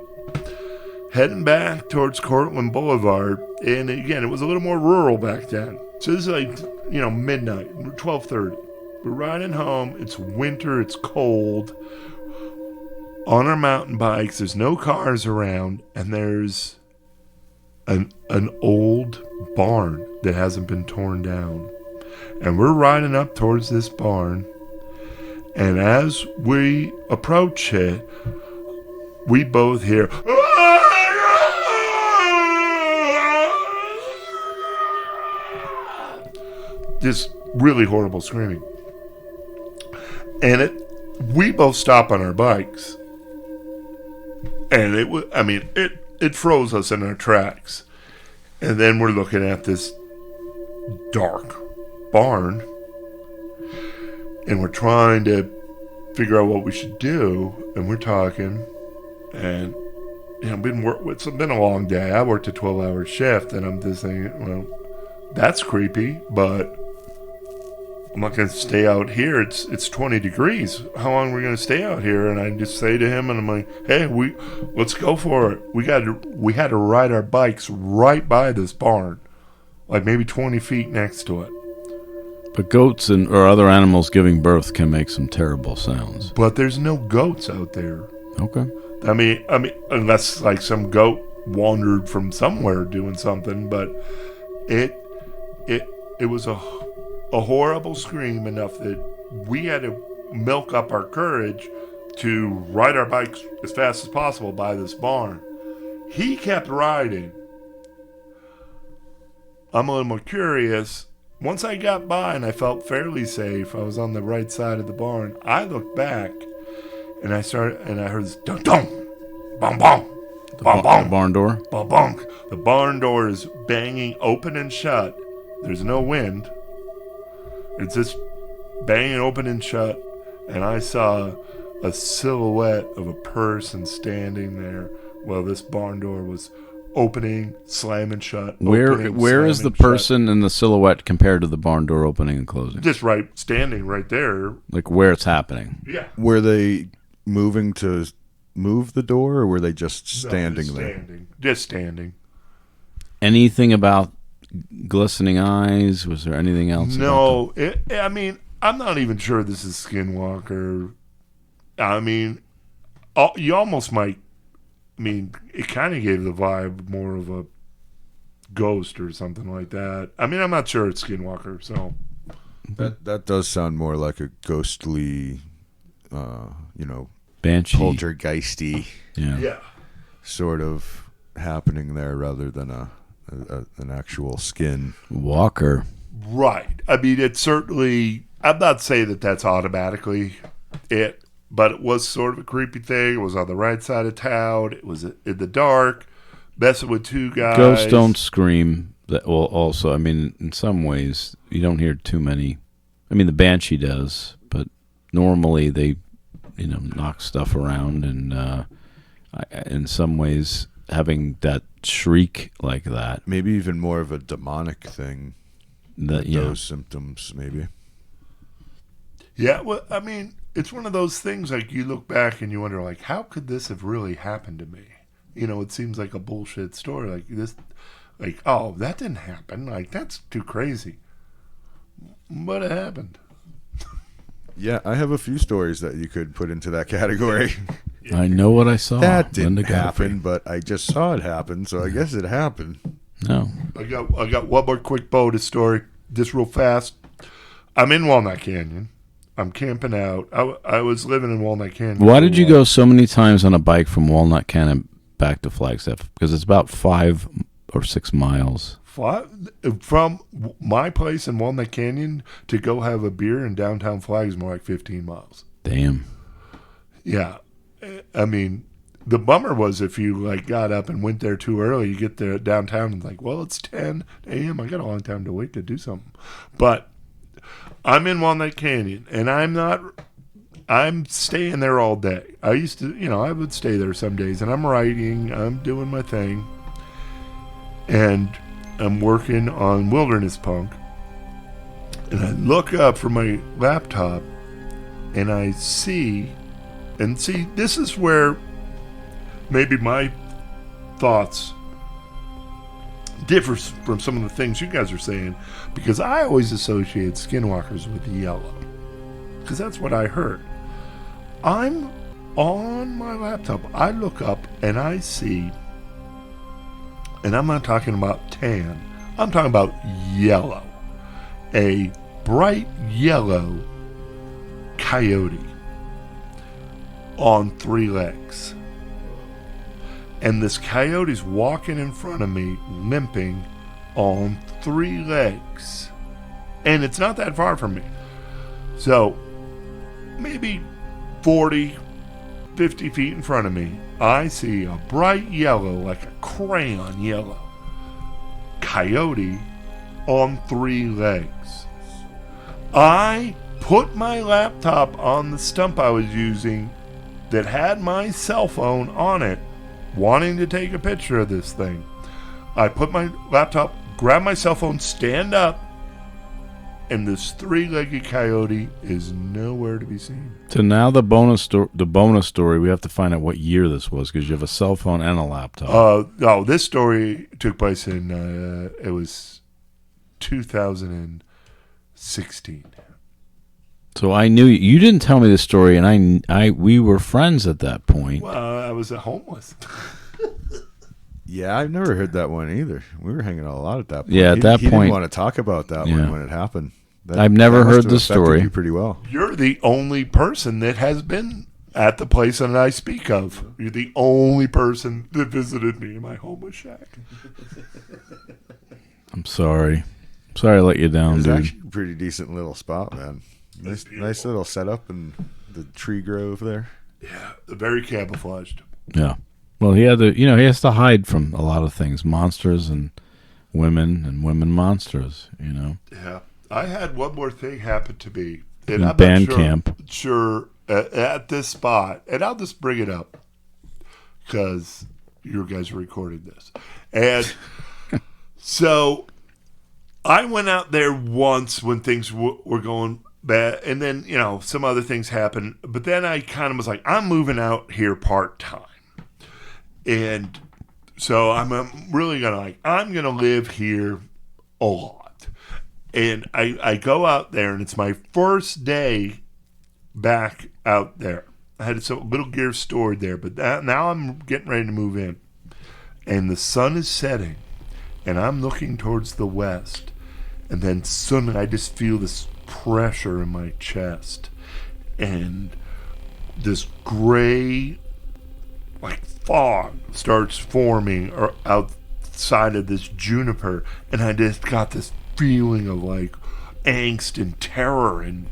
heading back towards Cortland Boulevard. And again, it was a little more rural back then. So this is like, midnight, 12:30. We're riding home. It's winter. It's cold. On our mountain bikes, there's no cars around, and there's an old barn that hasn't been torn down. And we're riding up towards this barn, and as we approach it, we both hear this really horrible screaming. And we both stop on our bikes. And it froze us in our tracks. And then we're looking at this dark barn, and we're trying to figure out what we should do. And we're talking, and it's been a long day. I worked a 12-hour shift, and I'm just thinking, well, that's creepy, but I'm not going to stay out here. It's 20 degrees. How long are we going to stay out here? And I just say to him, and I'm like, hey, let's go for it. We had to ride our bikes right by this barn, like maybe 20 feet next to it. But goats or other animals giving birth can make some terrible sounds. But there's no goats out there. Okay. I mean, unless like some goat wandered from somewhere doing something, but it was a horrible scream enough that we had to milk up our courage to ride our bikes as fast as possible by this barn. He kept riding. I'm a little more curious. Once I got by and I felt fairly safe, I was on the right side of the barn. I looked back and I heard this dong dong, bong bong, bong bong. The barn door? Bong bong. The barn door is banging open and shut. There's no wind. It's just banging open and shut, and I saw a silhouette of a person standing there while this barn door was opening, slamming shut. Where is the person in the silhouette compared to the barn door opening and closing? Just standing right there. Like where it's happening. Yeah. Were they moving to move the door, or were they just standing there? Just standing. Anything about glistening eyes? Was there anything else? No, I'm not even sure this is Skinwalker. I mean, you almost might. I mean, it kind of gave the vibe more of a ghost or something like that. I mean, I'm not sure it's Skinwalker. So that does sound more like a ghostly, Banshee, poltergeisty, yeah, sort of happening there rather than an actual skin walker. Right. I mean, it certainly. I'm not saying that that's automatically it, but it was sort of a creepy thing. It was on the right side of town. It was in the dark, messing with two guys. Ghosts don't scream. Also, I mean, in some ways, you don't hear too many. I mean, the Banshee does, but normally they, knock stuff around, and in some ways, having that shriek like that, maybe even more of a demonic thing. Those symptoms, maybe. Yeah, well, I mean, it's one of those things, like, you look back and you wonder, like, how could this have really happened to me? It seems like a bullshit story. Like, this, like, oh, that didn't happen. Like, that's too crazy. But it happened. Yeah, I have a few stories that you could put into that category. I know what I saw. That didn't happen, but I just saw it happen, so I guess it happened. No. I got one more quick bonus story, just real fast. I'm in Walnut Canyon. I'm camping out. I was living in Walnut Canyon. Why did you go so many times on a bike from Walnut Canyon back to Flagstaff? Because it's about 5 or 6 miles. From my place in Walnut Canyon to go have a beer in downtown Flag is more like 15 miles. Damn. Yeah. I mean, the bummer was if you like got up and went there too early, you get there downtown and like, well, it's 10 a.m. I got a long time to wait to do something. But I'm in Walnut Canyon, and I'm staying there all day. I used to, I would stay there some days, and I'm writing, I'm doing my thing, and I'm working on Wilderness Punk. And I look up from my laptop, and I see, this is where maybe my thoughts differs from some of the things you guys are saying, because I always associate skinwalkers with yellow, because that's what I heard. I'm on my laptop, I look up and I see, and I'm not talking about tan, I'm talking about yellow, a bright yellow coyote on 3 legs. And this coyote's walking in front of me, limping on 3 legs. And it's not that far from me. So, maybe 40, 50 feet in front of me, I see a bright yellow, like a crayon yellow, coyote on 3 legs. I put my laptop on the stump I was using that had my cell phone on it, wanting to take a picture of this thing. I put my laptop, grab my cell phone, stand up, and this 3-legged coyote is nowhere to be seen. So now the bonus story, we have to find out what year this was, because you have a cell phone and a laptop. This story took place in it was 2016. So I knew you didn't tell me this story, and we were friends at that point. Well, I was homeless. Yeah, I've never heard that one either. We were hanging out a lot at that point. Yeah, at that he point, didn't want to talk about that one when it happened. I've never heard the story. You pretty well. You're the only person that has been at the place that I speak of. You're the only person that visited me in my homeless shack. I'm sorry. Sorry I let you down, It was dude. actually a pretty decent little spot, man. Nice little setup in the tree grove there. Yeah, very camouflaged. Yeah. Well, he has to hide from a lot of things, monsters and women monsters, Yeah. I had one more thing happen to me. In band camp. Sure, at this spot, and I'll just bring it up because you guys are recording this. And so I went out there once when things were going bad, and then, some other things happened. But then I kind of was like, I'm moving out here part-time. And so I'm really I'm going to live here a lot. And I go out there, and it's my first day back out there. I had some little gear stored there, but now I'm getting ready to move in. And the sun is setting, and I'm looking towards the west. And then suddenly I just feel this pressure in my chest. And this gray, fog starts forming outside of this juniper. And I just got this feeling of angst and terror and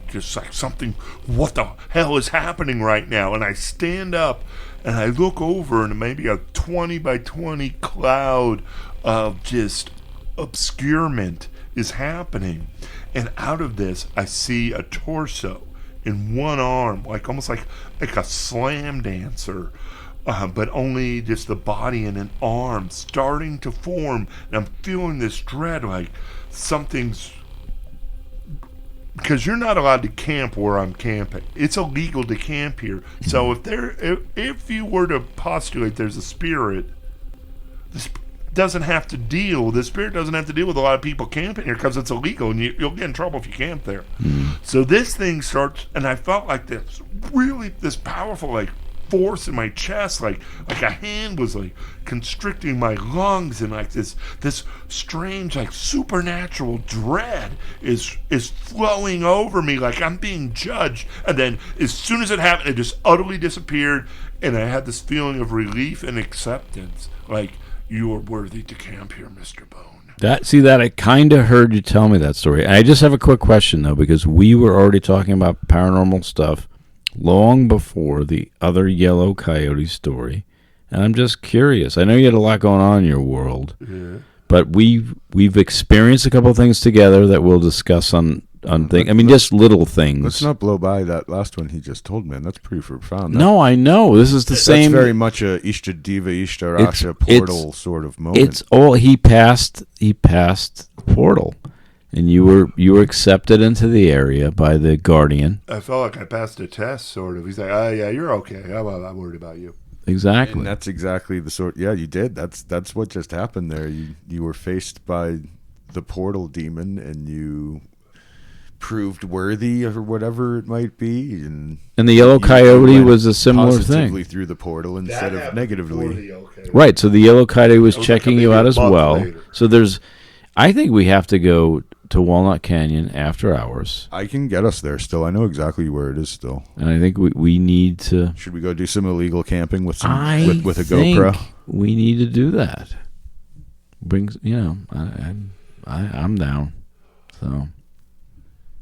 just something, what the hell is happening right now? And I stand up and I look over, and maybe a 20 by 20 cloud of just obscurement is happening. And out of this I see a torso in one arm, almost like a slam dancer, but only just the body and an arm starting to form. And I'm feeling this dread, something's, because you're not allowed to camp where I'm camping. It's illegal to camp here. So if you were to postulate there's a spirit, the spirit doesn't have to deal with a lot of people camping here because it's illegal, and you'll get in trouble if you camp there. So this thing starts, and I felt like this powerful force in my chest, like a hand was constricting my lungs, and this strange supernatural dread is flowing over me, like I'm being judged. And then as soon as it happened, it just utterly disappeared, and I had this feeling of relief and acceptance, you are worthy to camp here, Mr. Bone. That I kind of heard you tell me that story. I just have a quick question though, because we were already talking about paranormal stuff long before the other yellow coyote story, and I'm just curious. I know you had a lot going on in your world, but we've experienced a couple of things together that we'll discuss on things. I mean, just little things. Let's not blow by that last one he just told, man. That's pretty profound. No, I know. This is the same. That's very much a Ishta Diva, Ishta Rasha portal sort of moment. It's all he passed the portal, and you were accepted into the area by the guardian. I felt like I passed a test, sort of. He's like, "Oh yeah, you're okay. I'm not worried about you." Exactly. And that's exactly the sort. Yeah, you did. That's what just happened there. You were faced by the portal demon, and you proved worthy or whatever it might be, and the yellow coyote was a similar positively thing through the portal instead of negatively. right. So the yellow coyote was That was checking like you maybe out a as month well. later. So I think we have to go to Walnut Canyon after hours, I can get us there still. I know exactly where it is still. and I think we need to. Should we go do some illegal camping with with a think GoPro? We need to do that. I'm down. So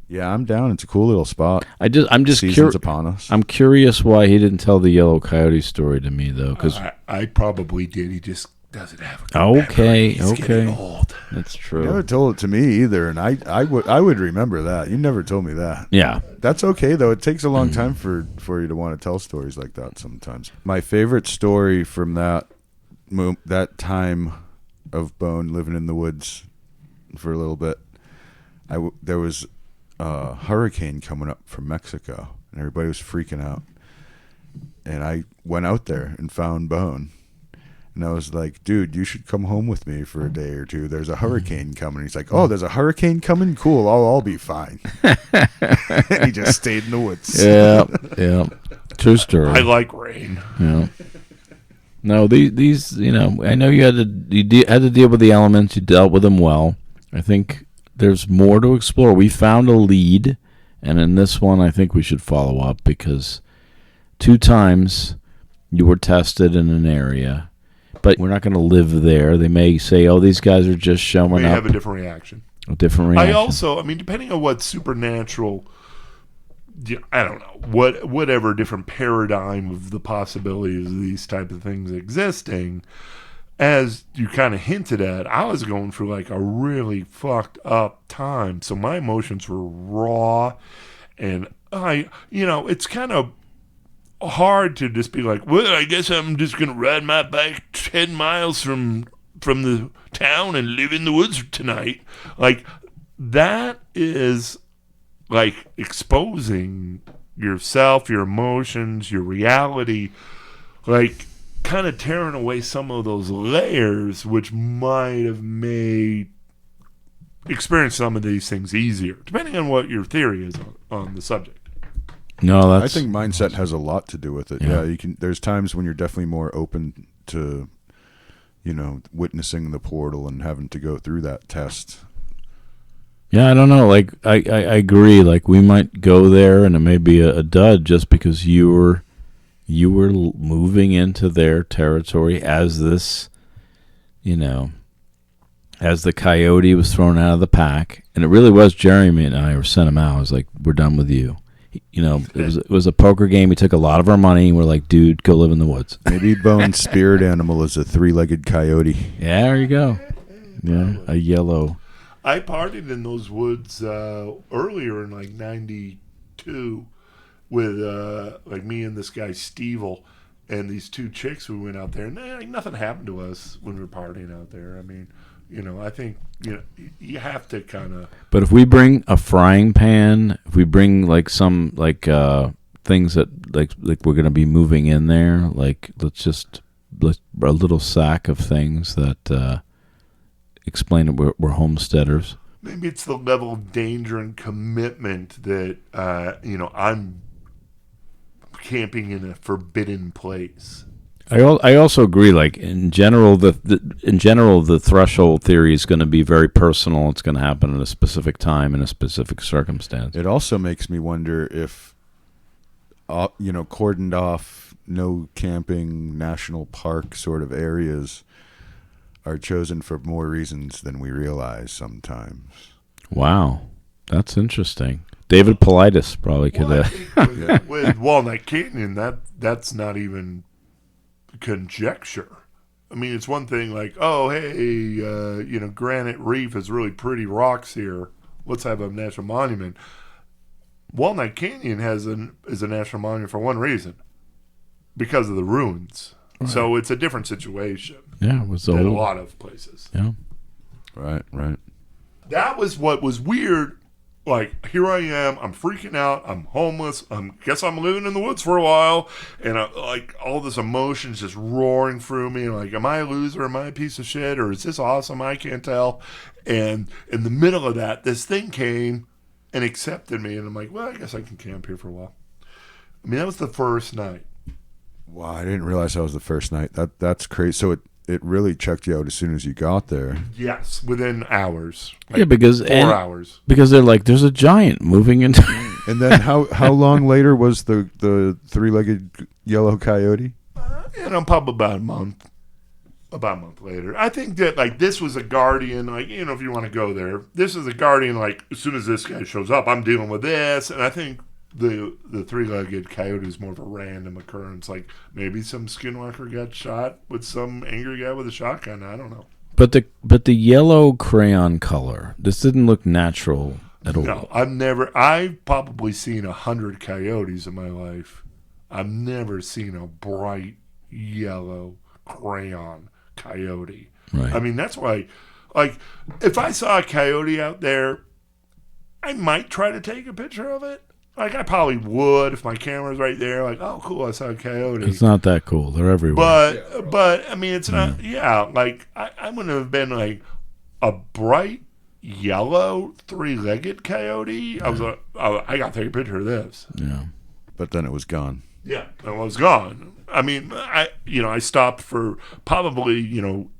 Yeah, I'm down. It's a cool little spot. I'm just Season's curious. upon us. I'm curious why he didn't tell the yellow coyote story to me though, because I probably did. He just doesn't have a good Okay, memory. He's getting old. that's You true. never told it to me either, and I would remember that. You never told me that. Yeah, That's okay though. It takes a long time for you to want to tell stories like that sometimes. My favorite story from that time of Bone living in the woods for a little bit. There was a hurricane coming up from Mexico, and everybody was freaking out. And I went out there and found Bone. And I was like, dude, you should come home with me for a day or two. There's a hurricane coming. He's like, oh, there's a hurricane coming? Cool, I'll be fine. And he just stayed in the woods. yeah. True story. I like rain. Yeah. No, these I know you had to deal with the elements. You dealt with them well. I think there's more to explore. We found a lead, and in this one, I think we should follow up because 2 times you were tested in an area. But we're not going to live there. They may say, "Oh, these guys are just showing May up." have a different reaction. A different reaction. I also, depending on what supernatural, I don't know, whatever different paradigm of the possibilities of these type of things existing, as you kind of hinted at, I was going through like a really fucked up time. So my emotions were raw, and it's kind of hard to just be like, well, I guess I'm just gonna ride my bike 10 miles from the town and live in the woods tonight. Like, that is like exposing yourself, your emotions, your reality, like kind of tearing away some of those layers, which might have made experience some of these things easier, depending on what your theory is on the subject. No, I think mindset has a lot to do with it. Yeah. Yeah, you can. There's times when you're definitely more open to, witnessing the portal and having to go through that test. Yeah, I don't know. Like, I agree. Like, we might go there, and it may be a dud just because you were moving into their territory as this, as the coyote was thrown out of the pack, and it really was Jeremy and I were sent him out. I was like, "We're done with you." It was a poker game. He took a lot of our money, and we're like, "Dude, go live in the woods." Maybe Bone's spirit animal is a 3-legged coyote. Yeah, there you go. Yeah, a yellow. I partied in those woods earlier in like '92 with like me and this guy Stevel and these 2 chicks. We went out there, and nothing happened to us when we were partying out there. I think you have to kind of. But if we bring a frying pan, if we bring like some things that like we're gonna be moving in there, like let's a little sack of things that explain that we're homesteaders. Maybe it's the level of danger and commitment that I'm camping in a forbidden place. I also agree. Like in general, the threshold theory is going to be very personal. It's going to happen at a specific time in a specific circumstance. It also makes me wonder if, cordoned off, no camping, national park sort of areas are chosen for more reasons than we realize sometimes. Wow, that's interesting. David Politis probably could. Well, I think with Walnut Canyon, that's not even conjecture. I mean, it's one thing like, oh, hey, Granite Reef is really pretty rocks here. Let's have a national monument. Walnut Canyon is a national monument for one reason, because of the ruins. Right. So it's a different situation. Yeah, it was than a lot of places. Yeah, right. That was what was weird. Like, here I am, I'm freaking out, I'm homeless, guess I'm living in the woods for a while, and like all this emotions just roaring through me, like, am I a loser, am I a piece of shit, or is this awesome, I can't tell, and in the middle of that, this thing came and accepted me, and I'm like, well, I guess I can camp here for a while. I mean, that was the first night. Wow, I didn't realize that was the first night. That's crazy. So it really checked you out as soon as you got there. Yes, within hours. Like yeah, because 4 hours. Because they're like, there's a giant moving into. And then how long later was the three-legged yellow coyote? Probably about a month. About a month later. I think that, like, this was a guardian, like, if you want to go there, this is a guardian, like, as soon as this guy shows up, I'm dealing with this, and I think the three-legged coyote is more of a random occurrence, like, maybe some skinwalker got shot with some angry guy with a shotgun, I don't know. But the yellow crayon color, this didn't look natural at all. No, I've probably seen 100 coyotes in my life. I've never seen a bright yellow crayon coyote. Right. I mean, that's why, like, if I saw a coyote out there, I might try to take a picture of it. Like, I probably would if my camera's right there. Like, oh, cool, I saw a coyote. It's not that cool. They're everywhere. But I mean, it's not. Yeah, like I wouldn't have been like a bright yellow three-legged coyote. I was like, oh, I got to take a picture of this. Yeah. But then it was gone. Yeah, it was gone. I mean, I stopped for probably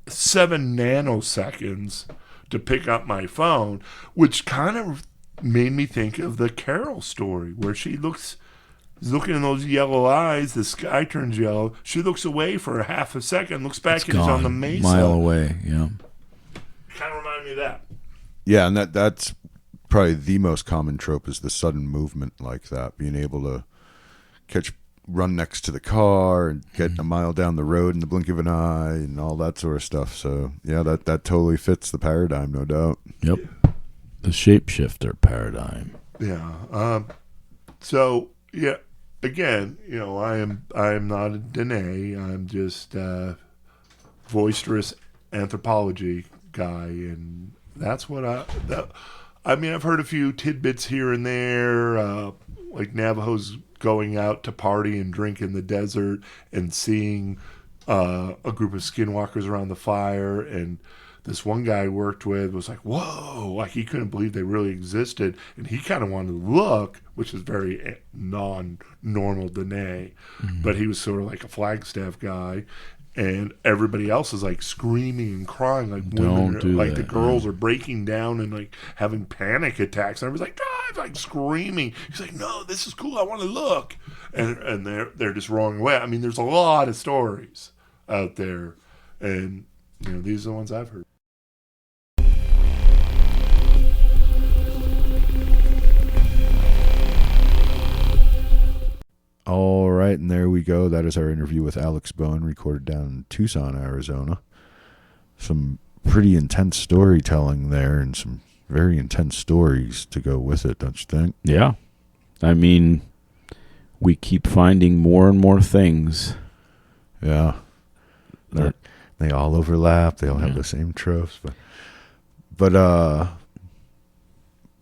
7 nanoseconds to pick up my phone, which kind of made me think of the Carol story where she's looking in those yellow eyes, the sky turns yellow, she looks away for a half a second, looks back, and it's on the mesa. Mile away, yeah. Kind of reminded me of that. Yeah, and that's probably the most common trope is the sudden movement like that, being able to run next to the car and get a mile down the road in the blink of an eye and all that sort of stuff. So, yeah, that totally fits the paradigm, no doubt. Yep. The shapeshifter paradigm. Yeah. So, yeah, again, I am not a Dene. I'm just a boisterous anthropology guy, and that's what I've heard a few tidbits here and there, like Navajos going out to party and drink in the desert and seeing a group of skinwalkers around the fire, and this one guy I worked with was like, whoa, like he couldn't believe they really existed, and he kind of wanted to look, which is very non-normal Dene, but he was sort of like a Flagstaff guy, and everybody else is like screaming and crying, like the girls are breaking down and like having panic attacks, and everybody's like, God, like screaming. He's like, no, this is cool, I want to look, and they're just roaring away. I mean, there's a lot of stories out there, and these are the ones I've heard. All right, and there we go. That is our interview with Alex Bone, recorded down in Tucson, Arizona. Some pretty intense storytelling there, and some very intense stories to go with it, don't you think? Yeah. I mean, we keep finding more and more things. Yeah. They all overlap. They all have the same tropes. But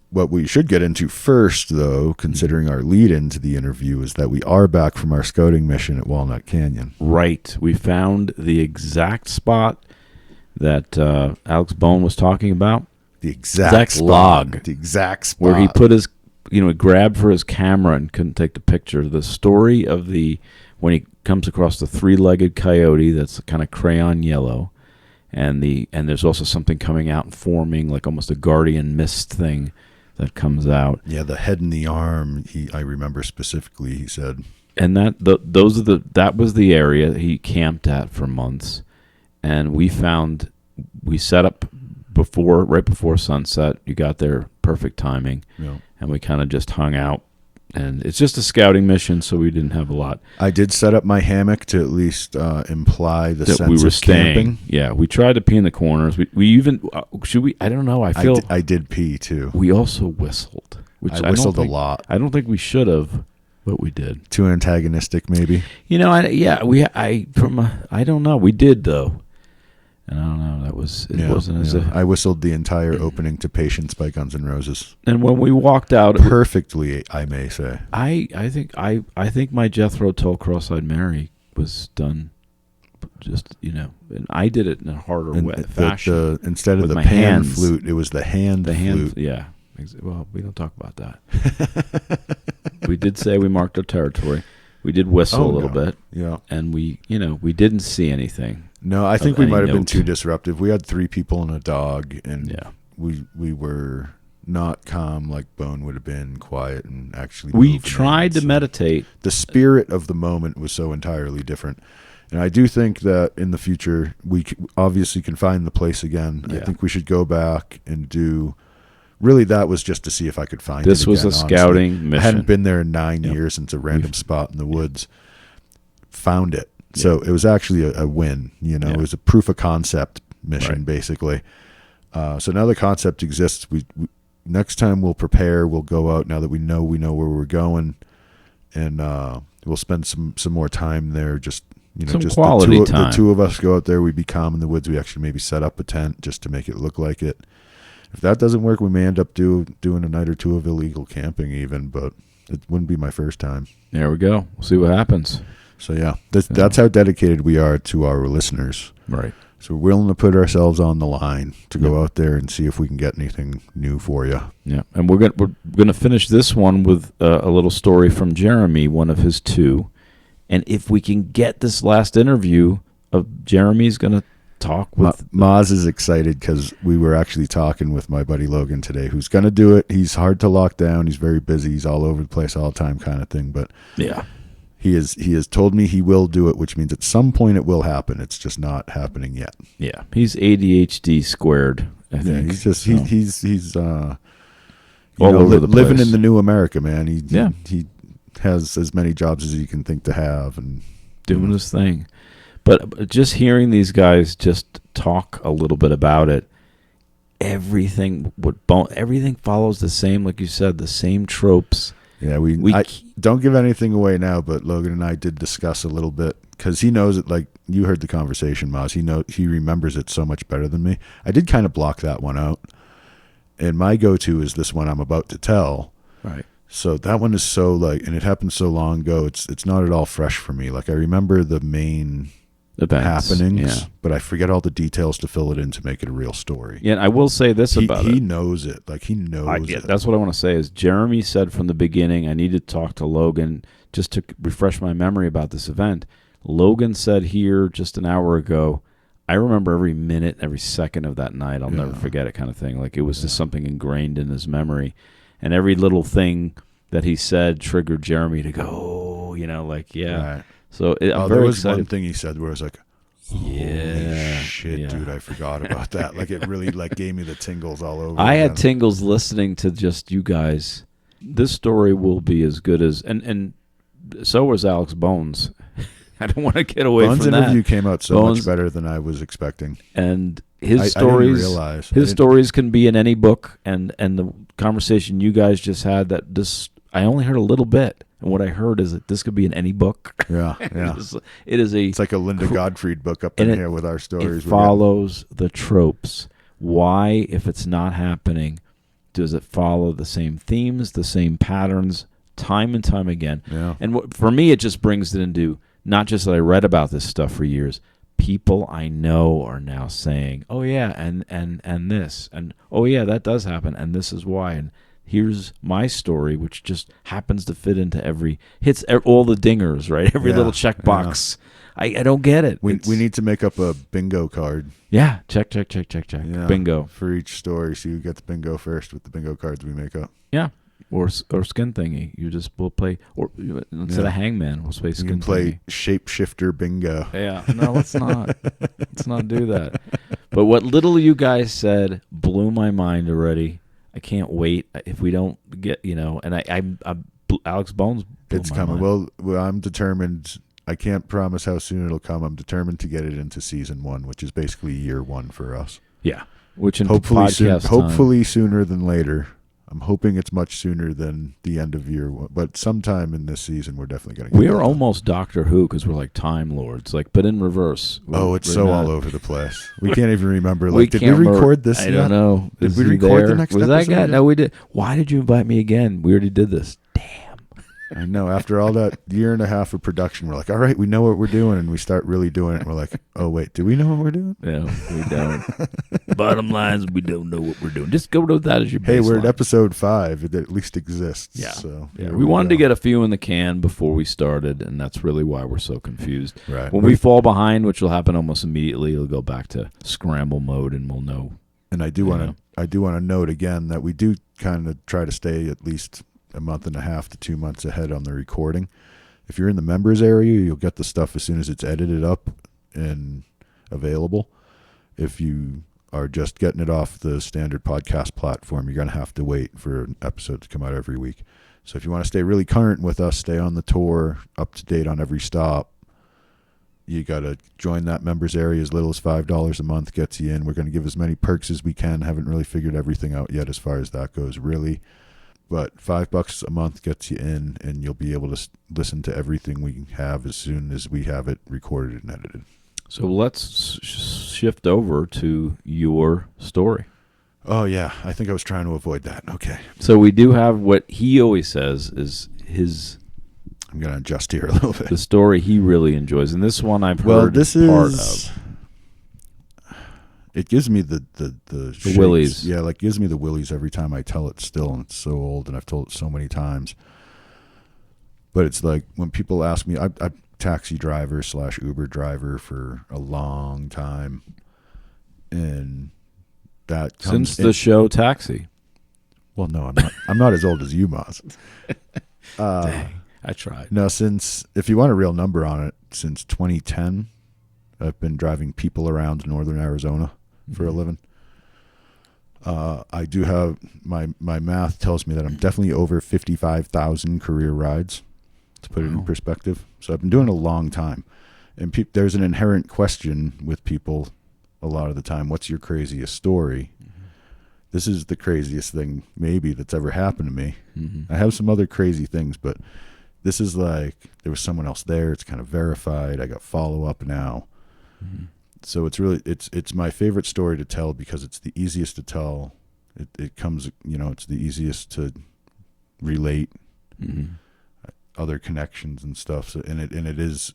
what we should get into first, though, considering our lead into the interview, is that we are back from our scouting mission at Walnut Canyon. Right. We found the exact spot that Alex Bone was talking about. The exact spot, log. The exact spot. Where he put his, grabbed for his camera and couldn't take the picture. The story of when he comes across the three-legged coyote that's kind of crayon yellow, and there's also something coming out and forming like almost a guardian mist thing that comes out. Yeah, the head and the arm. I remember specifically. He said, and that was the area he camped at for months, and we found we set up right before sunset. You got there, perfect timing, and we kind of just hung out. And it's just a scouting mission, so we didn't have a lot. I did set up my hammock to at least imply the that sense we were of staying. camping. Yeah, we tried to pee in the corners. We even should we? I don't know. I feel I did pee too. we also whistled, which I whistled a lot. I don't think we should have, but we did. Too antagonistic, maybe. You know, I don't know. We did though, and I don't know. It wasn't as if. I whistled the entire opening to Patience by Guns N' Roses. And when we walked out, Perfectly, I may say. I think my Jethro Tull Cross-Eyed Mary was done. Just and I did it in a harder fashion. Instead of with the my pan hands. flute, it was the hand flute. Yeah. Well, we don't talk about that. We did say we marked our territory. We did whistle a little bit. Yeah. And we didn't see anything. No, I think we might have been note. too disruptive. We had 3 people and a dog, and we were not calm like Bone would have been, quiet and actually We moving tried to meditate. The spirit of the moment was so entirely different. And I do think that in the future, we obviously can find the place again. Yeah. I think we should go back and do... Really, that was just to see if I could find it This was again, a honestly. scouting mission. I hadn't been there in 9 years since a random spot in the woods. Found it. So it was actually a win. It was a proof of concept mission, basically. So now the concept exists. We next time we'll prepare. We'll go out now that we know where we're going, and we'll spend some more time there. Just some just quality time. The 2 of us go out there. We'd be calm in the woods. We actually maybe set up a tent just to make it look like it. If that doesn't work, we may end up doing a night or 2 of illegal camping even, but it wouldn't be my first time. There we go. We'll see what happens. So yeah, that's how dedicated we are to our listeners. Right. So we're willing to put ourselves on the line to go out there and see if we can get anything new for you. Yeah, and we're gonna finish this one with a little story from Jeremy, one of his 2. And if we can get this last interview of Jeremy's gonna talk with Maz is excited because we were actually talking with my buddy Logan today, who's gonna do it. He's hard to lock down. He's very busy. He's all over the place all the time, kind of thing. But yeah. He has told me he will do it, which means at some point it will happen. It's just not happening yet. Yeah, he's ADHD squared. I think he's just he's all over the place. Living in the new America, man. He has as many jobs as he can think to have and doing his thing. But just hearing these guys just talk a little bit about it, everything follows the same, like you said, the same tropes. Yeah, I don't give anything away now, but Logan and I did discuss a little bit because he knows it. Like you heard the conversation, Maz. He remembers it so much better than me. I did kind of block that one out, and my go-to is this one I'm about to tell. Right. So that one is so and it happened so long ago. It's not at all fresh for me. Like I remember the main events, happenings, but I forget all the details to fill it in to make it a real story. Yeah, and I will say this about it. He knows it. Like he knows it. That's what I want to say is Jeremy said from the beginning, I need to talk to Logan just to refresh my memory about this event. Logan said here just an hour ago, I remember every minute, every second of that night. I'll never forget it kind of thing. Like it was just something ingrained in his memory. And every little thing that he said triggered Jeremy to go, Right. So I'm there very was excited. one thing he said where I was like, holy shit, dude, I forgot about that. Like it really gave me the tingles all over. I had tingles listening to just you guys. This story will be as good as, and so was Alex Bones. I don't want to get away Bones from that. interview came out so much better than I was expecting. And his I didn't stories, realize. Stories can be in any book. And the conversation you guys just had, I only heard a little bit. And what I heard is that this could be in any book. Yeah. It's like a Linda Gottfried book up in here with our stories. It follows the tropes. Why, if it's not happening, does it follow the same themes, the same patterns, time and time again? Yeah. And for me, it just brings it into not just that I read about this stuff for years. People I know are now saying, "Oh yeah, and this, and oh yeah, that does happen, and this is why." And here's my story, which just happens to fit into hits all the dingers, right? Every little checkbox. Yeah. I don't get it. We need to make up a bingo card. Yeah, check. Yeah, bingo for each story. So you get the bingo first with the bingo cards we make up. Yeah, or skin thingy. We'll play, or instead of hangman, we'll play skin. You can play thingy. shapeshifter bingo. Yeah, no, let's not. Let's not do that. But what little you guys said blew my mind already. I can't wait if we don't get, and Alex Bones blew It's my coming. mind. Well, I'm determined. I can't promise how soon it'll come. I'm determined to get it into season 1, which is basically year 1 for us. Yeah. Which in Hopefully, podcast time, hopefully sooner than later. I'm hoping it's much sooner than the end of year 1, but sometime in this season, we're definitely going to. we are almost Doctor Who because we're like Time Lords, but in reverse. It's we're so not- all over the place. We can't even remember. We Did we can't remember- record this? I yet? don't know. Did Is we he record the there? next Was that episode guy? yet? No, we did. Why did you invite me again? We already did this. Damn. I know. After all that year and a half of production, we're like, all right, we know what we're doing, and we start really doing it. And we're like, oh wait, do we know what we're doing? No, we don't. Bottom line is we don't know what we're doing. Just go with that as your baseline. Hey, we're at episode 5. It at least exists. Yeah. So Yeah, here we wanted to go. get a few in the can before we started, and that's really why we're so confused. Right. When we fall behind, which will happen almost immediately, it'll go back to scramble mode, and we'll know. And I do want to note again that we do kind of try to stay at least a month and a half to 2 months ahead on the recording. If you're in the members area, you'll get the stuff as soon as it's edited up and available. If you are just getting it off the standard podcast platform, you're going to have to wait for an episode to come out every week. So if you want to stay really current with us, stay on the tour, up to date on every stop, you got to join that members area. As little as $5 a month gets you in. We're going to give as many perks as we can. Haven't really figured everything out yet as far as that goes, really. But $5 a month gets you in, and you'll be able to listen to everything we have as soon as we have it recorded and edited. So let's shift over to your story. Oh, yeah. I think I was trying to avoid that. Okay. So we do have what he always says is his I'm going to adjust here a little bit. the story he really enjoys, and this one I've Well, heard this part is... of. It gives me the shakes. willies. Yeah, like gives me the willies every time I tell it still, and it's so old, and I've told it so many times. But it's like when people ask me, I'm taxi driver / Uber driver for a long time, and that comes Since the show Taxi. Well, no, I'm not. I'm not as old as you, Moz. Dang, I tried. No, since if you want a real number on it, since 2010, I've been driving people around northern Arizona for a living. I do have my math tells me that I'm definitely over 55,000 career rides, to put it in perspective. So I've been doing it a long time, and there's an inherent question with people a lot of the time. What's your craziest story? This is the craziest thing maybe that's ever happened to me. I have some other crazy things, but this is like there was someone else there. It's kind of verified. I got follow up now. So it's really it's my favorite story to tell because it's the easiest to tell. It comes, it's the easiest to relate other connections and stuff. So and it is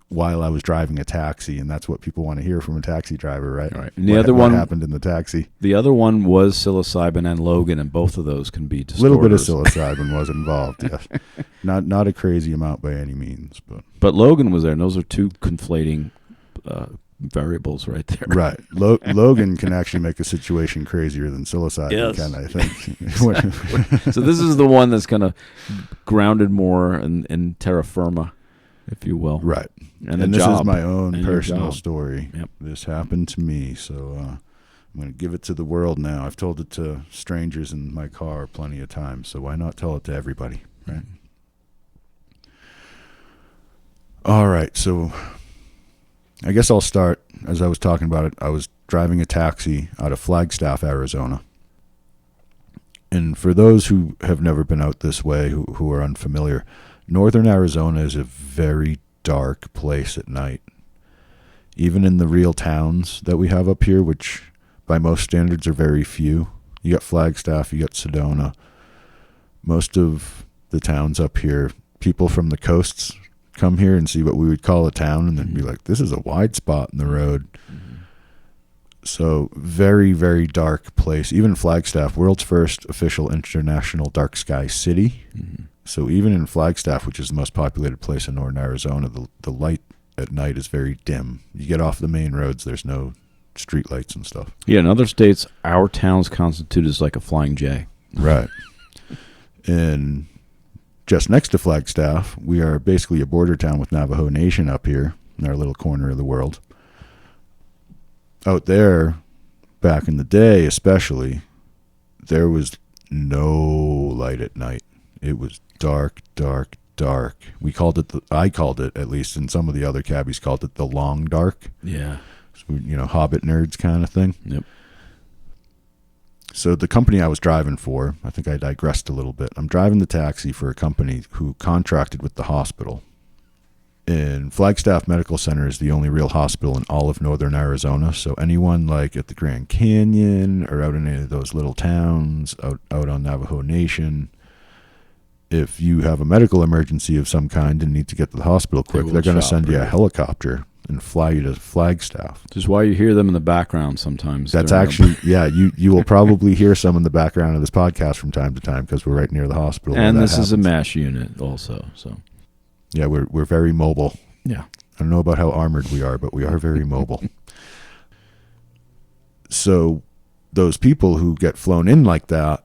while I was driving a taxi, and that's what people want to hear from a taxi driver, right? Right. And the other one what happened in the taxi. The other one was psilocybin and Logan, and both of those can be A distorters. little bit of psilocybin was involved, yes. Not a crazy amount by any means, But Logan was there, and those are two conflating variables right there. right. Logan can actually make a situation crazier than psilocybin can, I think. So this is the one that's kind of grounded more in terra firma, if you will. Right. And this job. is my own And your personal job. story. Yep. This happened to me, so I'm going to give it to the world now. I've told it to strangers in my car plenty of times, so why not tell it to everybody, right? All right, so I guess I'll start. As I was talking about it, I was driving a taxi out of Flagstaff, Arizona. And for those who have never been out this way, who are unfamiliar, northern Arizona is a very dark place at night. Even in the real towns that we have up here, which by most standards are very few. You got Flagstaff, you got Sedona. Most of the towns up here, people from the coasts come here and see what we would call a town and then be like, this is a wide spot in the road. So very, very dark place. Even Flagstaff, world's first official international dark sky city. So even in Flagstaff, which is the most populated place in northern Arizona, the light at night is very dim. You get off the main roads, there's no street lights and stuff. Yeah, in other states, our towns constitute as like a flying J. Right. And just next to Flagstaff, we are basically a border town with Navajo Nation up here in our little corner of the world. out there, back in the day especially, there was no light at night. It was dark, dark, dark. I called it, at least, and some of the other cabbies called it the long dark. Yeah. So, Hobbit nerds kind of thing. Yep. So the company I was driving for, I think I digressed a little bit. I'm driving the taxi for a company who contracted with the hospital. And Flagstaff Medical Center is the only real hospital in all of northern Arizona. So anyone like at the Grand Canyon or out in any of those little towns out on Navajo Nation, if you have a medical emergency of some kind and need to get to the hospital quick, they're going to send you a helicopter and fly you to Flagstaff. Which is why you hear them in the background sometimes. That's actually, yeah, you will probably hear some in the background of this podcast from time to time because we're right near the hospital. And this is a MASH unit also, so. Yeah, we're very mobile. Yeah. I don't know about how armored we are, but we are very mobile. So those people who get flown in like that,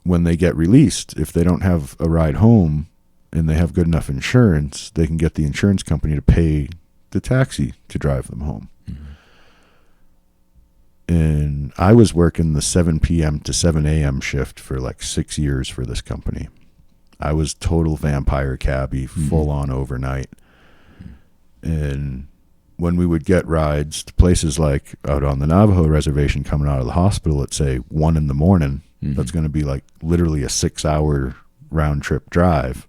when they get released, if they don't have a ride home and they have good enough insurance, they can get the insurance company to pay the taxi to drive them home. Mm-hmm. And I was working the 7 p.m. to 7 a.m. shift for like 6 years for this company. I was total vampire cabbie, full on overnight. And when we would get rides to places like out on the Navajo reservation coming out of the hospital at, say, 1 in the morning, that's going to be like literally a 6-hour round trip drive.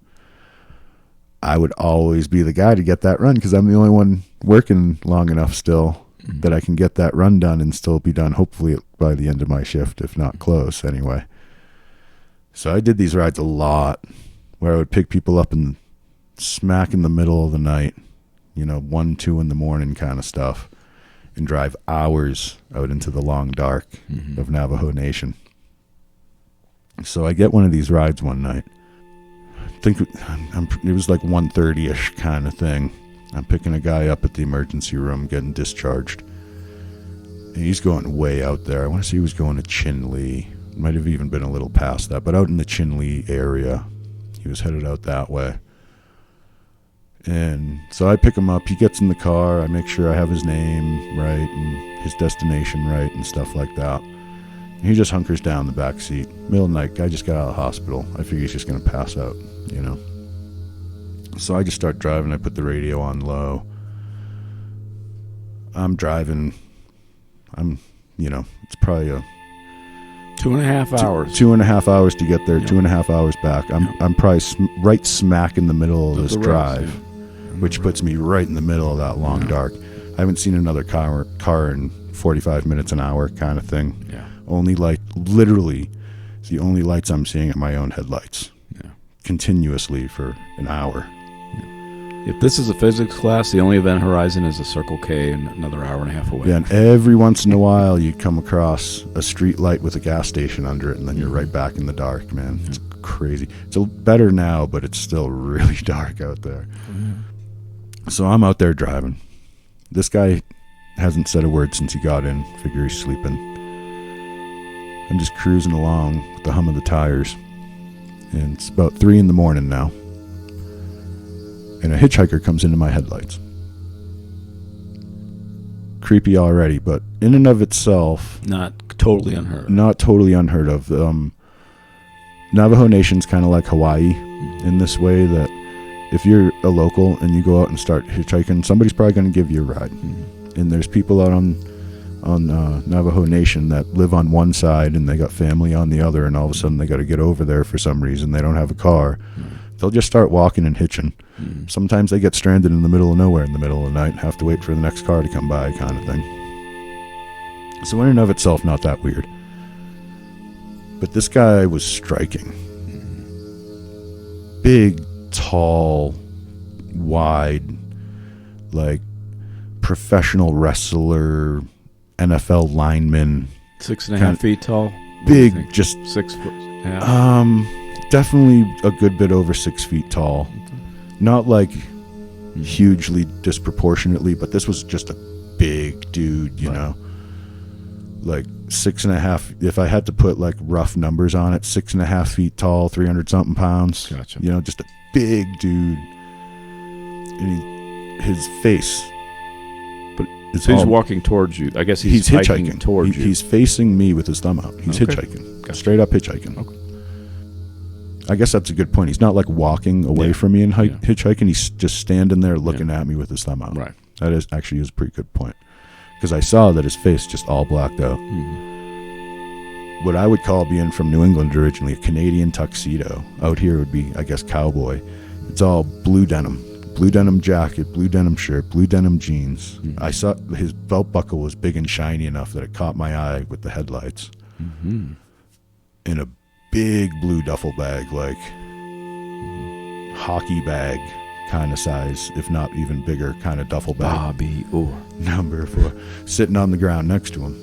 I would always be the guy to get that run because I'm the only one working long enough still that I can get that run done and still be done hopefully by the end of my shift, if not close anyway. So I did these rides a lot where I would pick people up in smack in the middle of the night, 1, 2 in the morning kind of stuff, and drive hours out into the long dark of Navajo Nation. So I get one of these rides one night. I think it was like 1:30-ish kind of thing. I'm picking a guy up at the emergency room getting discharged. And he's going way out there. I want to say he was going to Chinle. Might have even been a little past that, but out in the Chinle area. He was headed out that way. And so I pick him up. He gets in the car. I make sure I have his name right and his destination right and stuff like that. And he just hunkers down in the back seat. Middle of the night, guy just got out of the hospital. I figure he's just going to pass out, So I just start driving. I put the radio on low. I'm driving. It's probably a 2.5 hours. 2.5 hours to get there, Yeah. 2.5 hours back. I'm probably right smack in the middle of this drive, which puts me right in the middle of that long dark. I haven't seen another car in 45 minutes an hour kind of thing. Yeah. Only light, literally, the only lights I'm seeing are my own headlights. Yeah. Continuously for an hour. If this is a physics class, the only event horizon is a Circle K and another hour and a half away. Yeah, and every once in a while you come across a street light with a gas station under it, and then you're right back in the dark, man. It's crazy. It's better now, but it's still really dark out there. So I'm out there driving. This guy hasn't said a word since he got in. Figure he's sleeping. I'm just cruising along with the hum of the tires. And it's about 3 in the morning now. And a hitchhiker comes into my headlights. Creepy already, but in and of itself, Not totally unheard of. not totally unheard of. Navajo Nation's kind of like Hawaii in this way that if you're a local and you go out and start hitchhiking, somebody's probably going to give you a ride. And there's people out on Navajo Nation that live on one side and they got family on the other, and all of a sudden they got to get over there for some reason. They don't have a car. They'll just start walking and hitching. Sometimes they get stranded in the middle of nowhere in the middle of the night and have to wait for the next car to come by, kind of thing. So in and of itself, not that weird. But this guy was striking. Big, tall, wide, like professional wrestler, NFL lineman. 6.5 feet tall. Big, just 6 foot. Yeah. Definitely a good bit over 6 feet tall. Not like hugely disproportionately, but this was just a big dude, you know. Like 6.5. If I had to put like rough numbers on it, 6.5 feet tall, 300 something pounds. Gotcha. You know, just a big dude. And his face, but It's So he's all- walking towards you. I guess he's hiking hitchhiking towards you. He's facing me with his thumb out. He's Okay. hitchhiking. Gotcha. Straight up hitchhiking. Okay. I guess that's a good point. He's not like walking away Yeah. from me and Yeah. hitchhiking. He's just standing there looking at me with his thumb out. Right. That is actually a pretty good point. Because I saw that his face just all blacked out. Mhm. What I would call, being from New England originally, a Canadian tuxedo. Out here would be, I guess, cowboy. It's all blue denim jacket, blue denim shirt, blue denim jeans. I saw his belt buckle was big and shiny enough that it caught my eye with the headlights. Mhm. In a big blue duffel bag, like hockey bag kind of size, if not even bigger kind of duffel bag. Bobby Orr. Number 4, sitting on the ground next to him.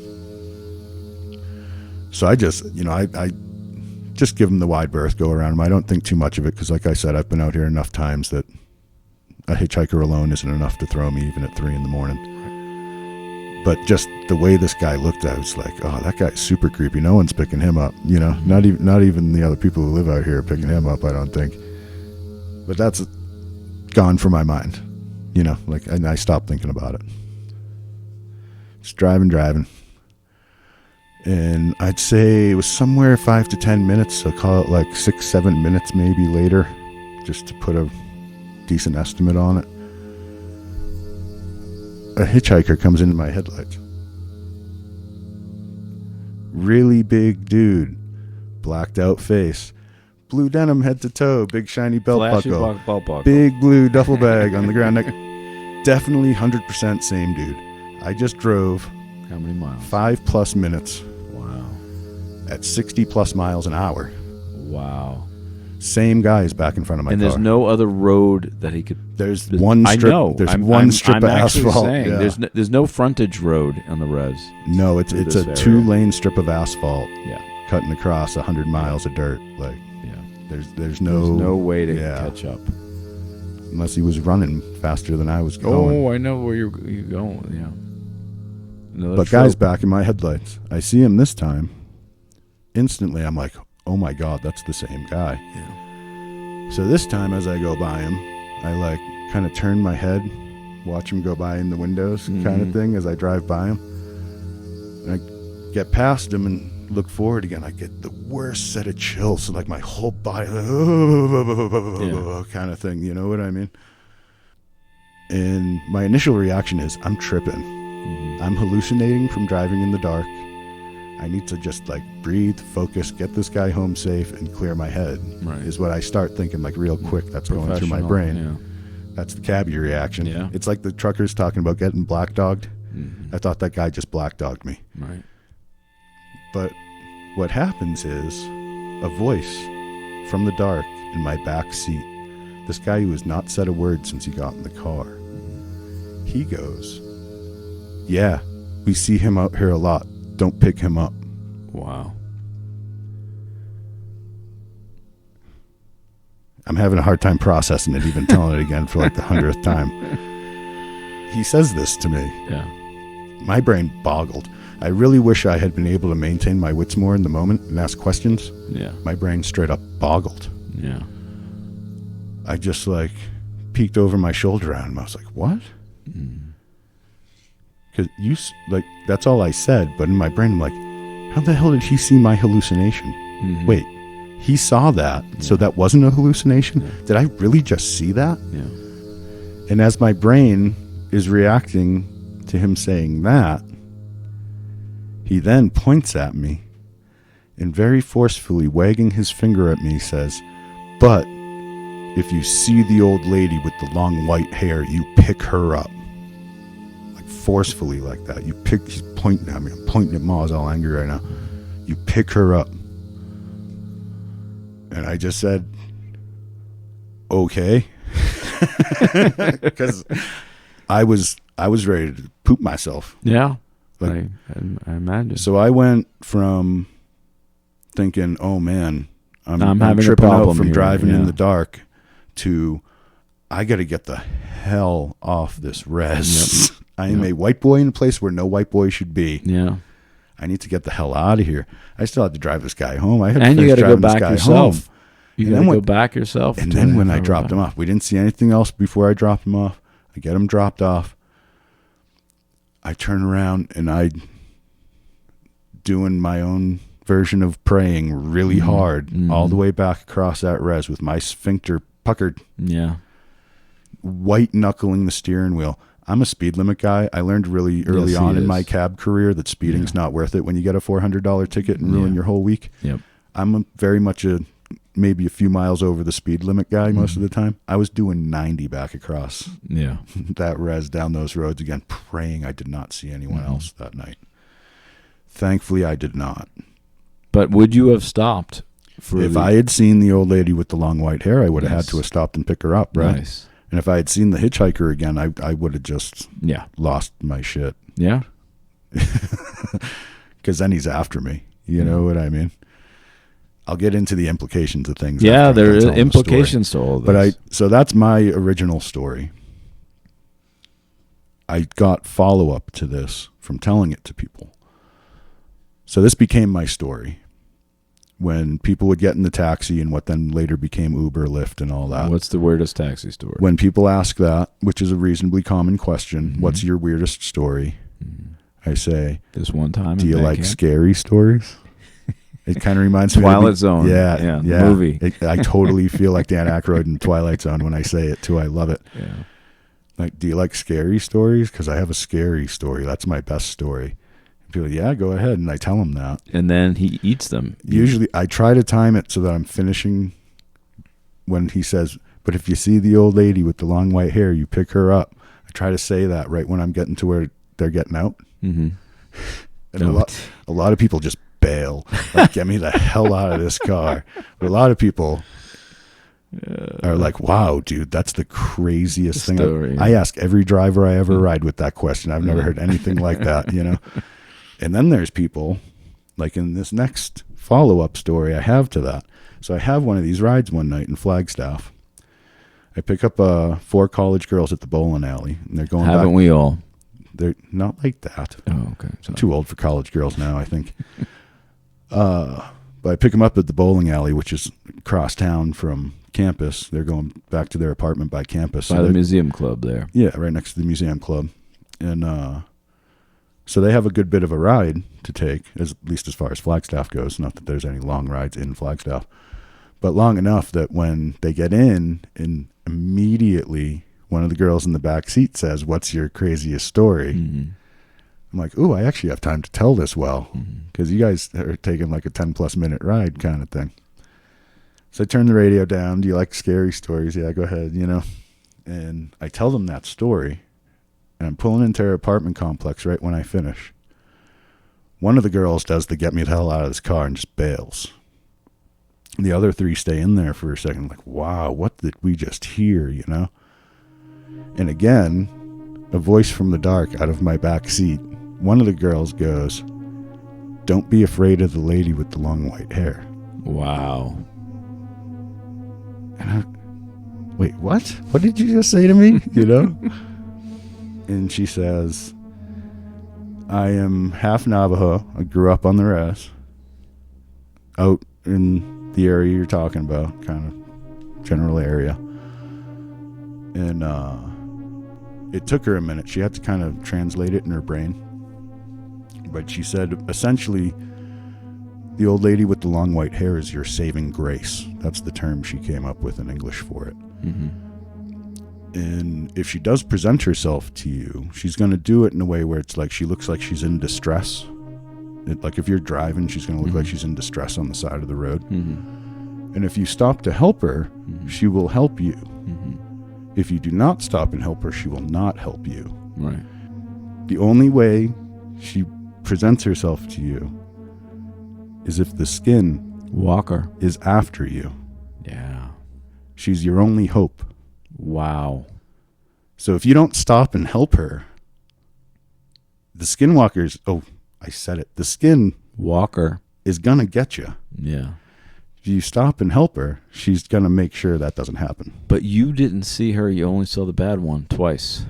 So I just, I just give him the wide berth, go around him. I don't think too much of it because, like I said, I've been out here enough times that a hitchhiker alone isn't enough to throw me even at 3 a.m. But just the way this guy looked, I was like, oh, that guy's super creepy. No one's picking him up, Not even the other people who live out here are picking him up, I don't think. But that's gone from my mind, and I stopped thinking about it. Just driving. And I'd say it was somewhere 5 to 10 minutes, so call it like 6-7 minutes maybe later, just to put a decent estimate on it. A hitchhiker comes into my headlights. Really big dude, blacked out face, blue denim head to toe, big shiny belt Flashy buckle, belt buckle. big blue duffel bag on the ground. Definitely 100% same dude. I just drove How many miles? 5+ minutes Wow. at 60+ miles an hour. Wow. Same guy is back in front of my And car. there's no other road that he could. There's one strip. I know. There's I'm one strip of actually asphalt. saying, Yeah. there's no frontage road on the res. No, it's through a this area. 2-lane strip of asphalt Yeah. cutting across 100 miles of dirt. Like Yeah. there's no way to yeah. catch up. unless he was running faster than I was going. Oh, I know where you're going. Yeah. Another But guys, trope. back in my headlights, I see him this time. Instantly, I'm like, oh my God, that's the same guy. Yeah. So this time, as I go by him, I like kind of turn my head, watch him go by in the windows, kind of thing, as I drive by him. And I get past him and look forward again. I get the worst set of chills, so like my whole body, kind of thing. You know what I mean? And my initial reaction is, I'm tripping. I'm hallucinating from driving in the dark. I need to just like breathe, focus, get this guy home safe, and clear my head. Right. Is what I start thinking like real quick. That's going through my Professional, brain. Yeah. That's the cabbie reaction. Yeah. It's like the truckers talking about getting black dogged. I thought that guy just black dogged me. Right. But what happens is a voice from the dark in my back seat. This guy who has not said a word since he got in the car. He goes, "Yeah, we see him out here a lot. Don't pick him up." Wow. I'm having a hard time processing it, even telling it again for like the 100th time. He says this to me. Yeah. My brain boggled. I really wish I had been able to maintain my wits more in the moment and ask questions. Yeah. My brain straight up boggled. Yeah. I just like peeked over my shoulder at him. I was like, "What?" Because like that's all I said. But in my brain, I'm like, "How the hell did he see my hallucination?" Wait, he saw that, so that wasn't a hallucination? Yeah. Did I really just see that? Yeah. And as my brain is reacting to him saying that, he then points at me and very forcefully wagging his finger at me says, "But if you see the old lady with the long white hair, you pick her up." Like forcefully like that. He's pointing at me. I'm pointing at Ma. I was all angry right now. "You pick her up." And I just said, "Okay." Because I was ready to poop myself. Yeah. Like, I imagine. so I went from thinking, "Oh man, I'm having a tripping out problem from here," driving in yeah. the dark," to I got to get the hell off this res. Yep. I am a white boy in a place where no white boy should be. Yeah. I need to get the hell out of here. I still had to drive this guy home. I had And to you finish got to go driving this back guy yourself. home. You And got then to go when- back yourself. And to then when I go dropped back. him off, we didn't see anything else before I dropped him off. I get him dropped off. I turn around and I doing my own version of praying really hard all the way back across that res with my sphincter puckered. Yeah. White knuckling the steering wheel. I'm a speed limit guy. I learned really early on in my cab career that speeding's not worth it when you get a $400 ticket and ruin your whole week. Yep. I'm very much maybe a few miles over the speed limit guy most of the time. I was doing 90 back across that res down those roads again, praying I did not see anyone else that night. Thankfully, I did not. But would you have stopped? If I had seen the old lady with the long white hair, I would have had to have stopped and picked her up, right? Nice. And if I had seen the hitchhiker again, I would have just lost my shit. Yeah. Because then he's after me. You know what I mean? I'll get into the implications of things. Yeah, there are implications to all this. So that's my original story. I got follow-up to this from telling it to people. So this became my story. When people would get in the taxi and what then later became Uber, Lyft, and all that. What's the weirdest taxi story? When people ask that, which is a reasonably common question, what's your weirdest story? I say, this one time. Do you like scary stories? It kind of reminds me of Twilight Zone. Yeah. The movie. I totally feel like Dan Aykroyd in Twilight Zone when I say it too. I love it. Yeah. Like, do you like scary stories? Because I have a scary story. That's my best story. People, yeah, go ahead, and I tell him that. And then he eats them. Usually, I try to time it so that I'm finishing when he says, but if you see the old lady with the long white hair, you pick her up. I try to say that right when I'm getting to where they're getting out. Mm-hmm. And a lot of people just bail. Like, get me the hell out of this car. But a lot of people are like, wow, dude, that's the craziest thing. I ask every driver I ever ride with that question. I've never heard anything like that, you know? And then there's people, like in this next follow-up story I have to that. So I have one of these rides one night in Flagstaff. I pick up 4 college girls at the bowling alley, and they're going back. Haven't we all? They're not like that. Oh, okay. I'm too old for college girls now, I think. But I pick them up at the bowling alley, which is across town from campus. They're going back to their apartment by campus. By the museum club there. Yeah, right next to the museum club. And so they have a good bit of a ride to take, at least as far as Flagstaff goes. Not that there's any long rides in Flagstaff. But long enough that when they get in, and immediately one of the girls in the back seat says, "What's your craziest story?" Mm-hmm. I'm like, "Ooh, I actually have time to tell this well, because you guys are taking like a 10+ minute ride kind of thing." So I turn the radio down. Do you like scary stories? Yeah, go ahead, you know. And I tell them that story, and I'm pulling into their apartment complex right when I finish. One of the girls does the get me the hell out of this car and just bails. The other 3 stay in there for a second, like, wow, what did we just hear, you know? And again, a voice from the dark out of my back seat. One of the girls goes, "Don't be afraid of the lady with the long white hair." Wow. And wait, what? What did you just say to me? You know? And she says, "I am half Navajo. I grew up on the res. Out in the area you're talking about, kind of general area." And it took her a minute. She had to kind of translate it in her brain. But she said, essentially, the old lady with the long white hair is your saving grace. That's the term she came up with in English for it. Mm-hmm. And if she does present herself to you, she's going to do it in a way where it's like she looks like she's in distress. Like if you're driving, she's going to look like she's in distress on the side of the road. Mm-hmm. And if you stop to help her, she will help you. Mm-hmm. If you do not stop and help her, she will not help you. Right. The only way she presents herself to you is if the Skinwalker is after you. Yeah. She's your only hope. Wow. So if you don't stop and help her, the Skinwalker's, I said it, the Skinwalker is going to get you. Yeah. If you stop and help her, she's going to make sure that doesn't happen. But you didn't see her. You only saw the bad one twice.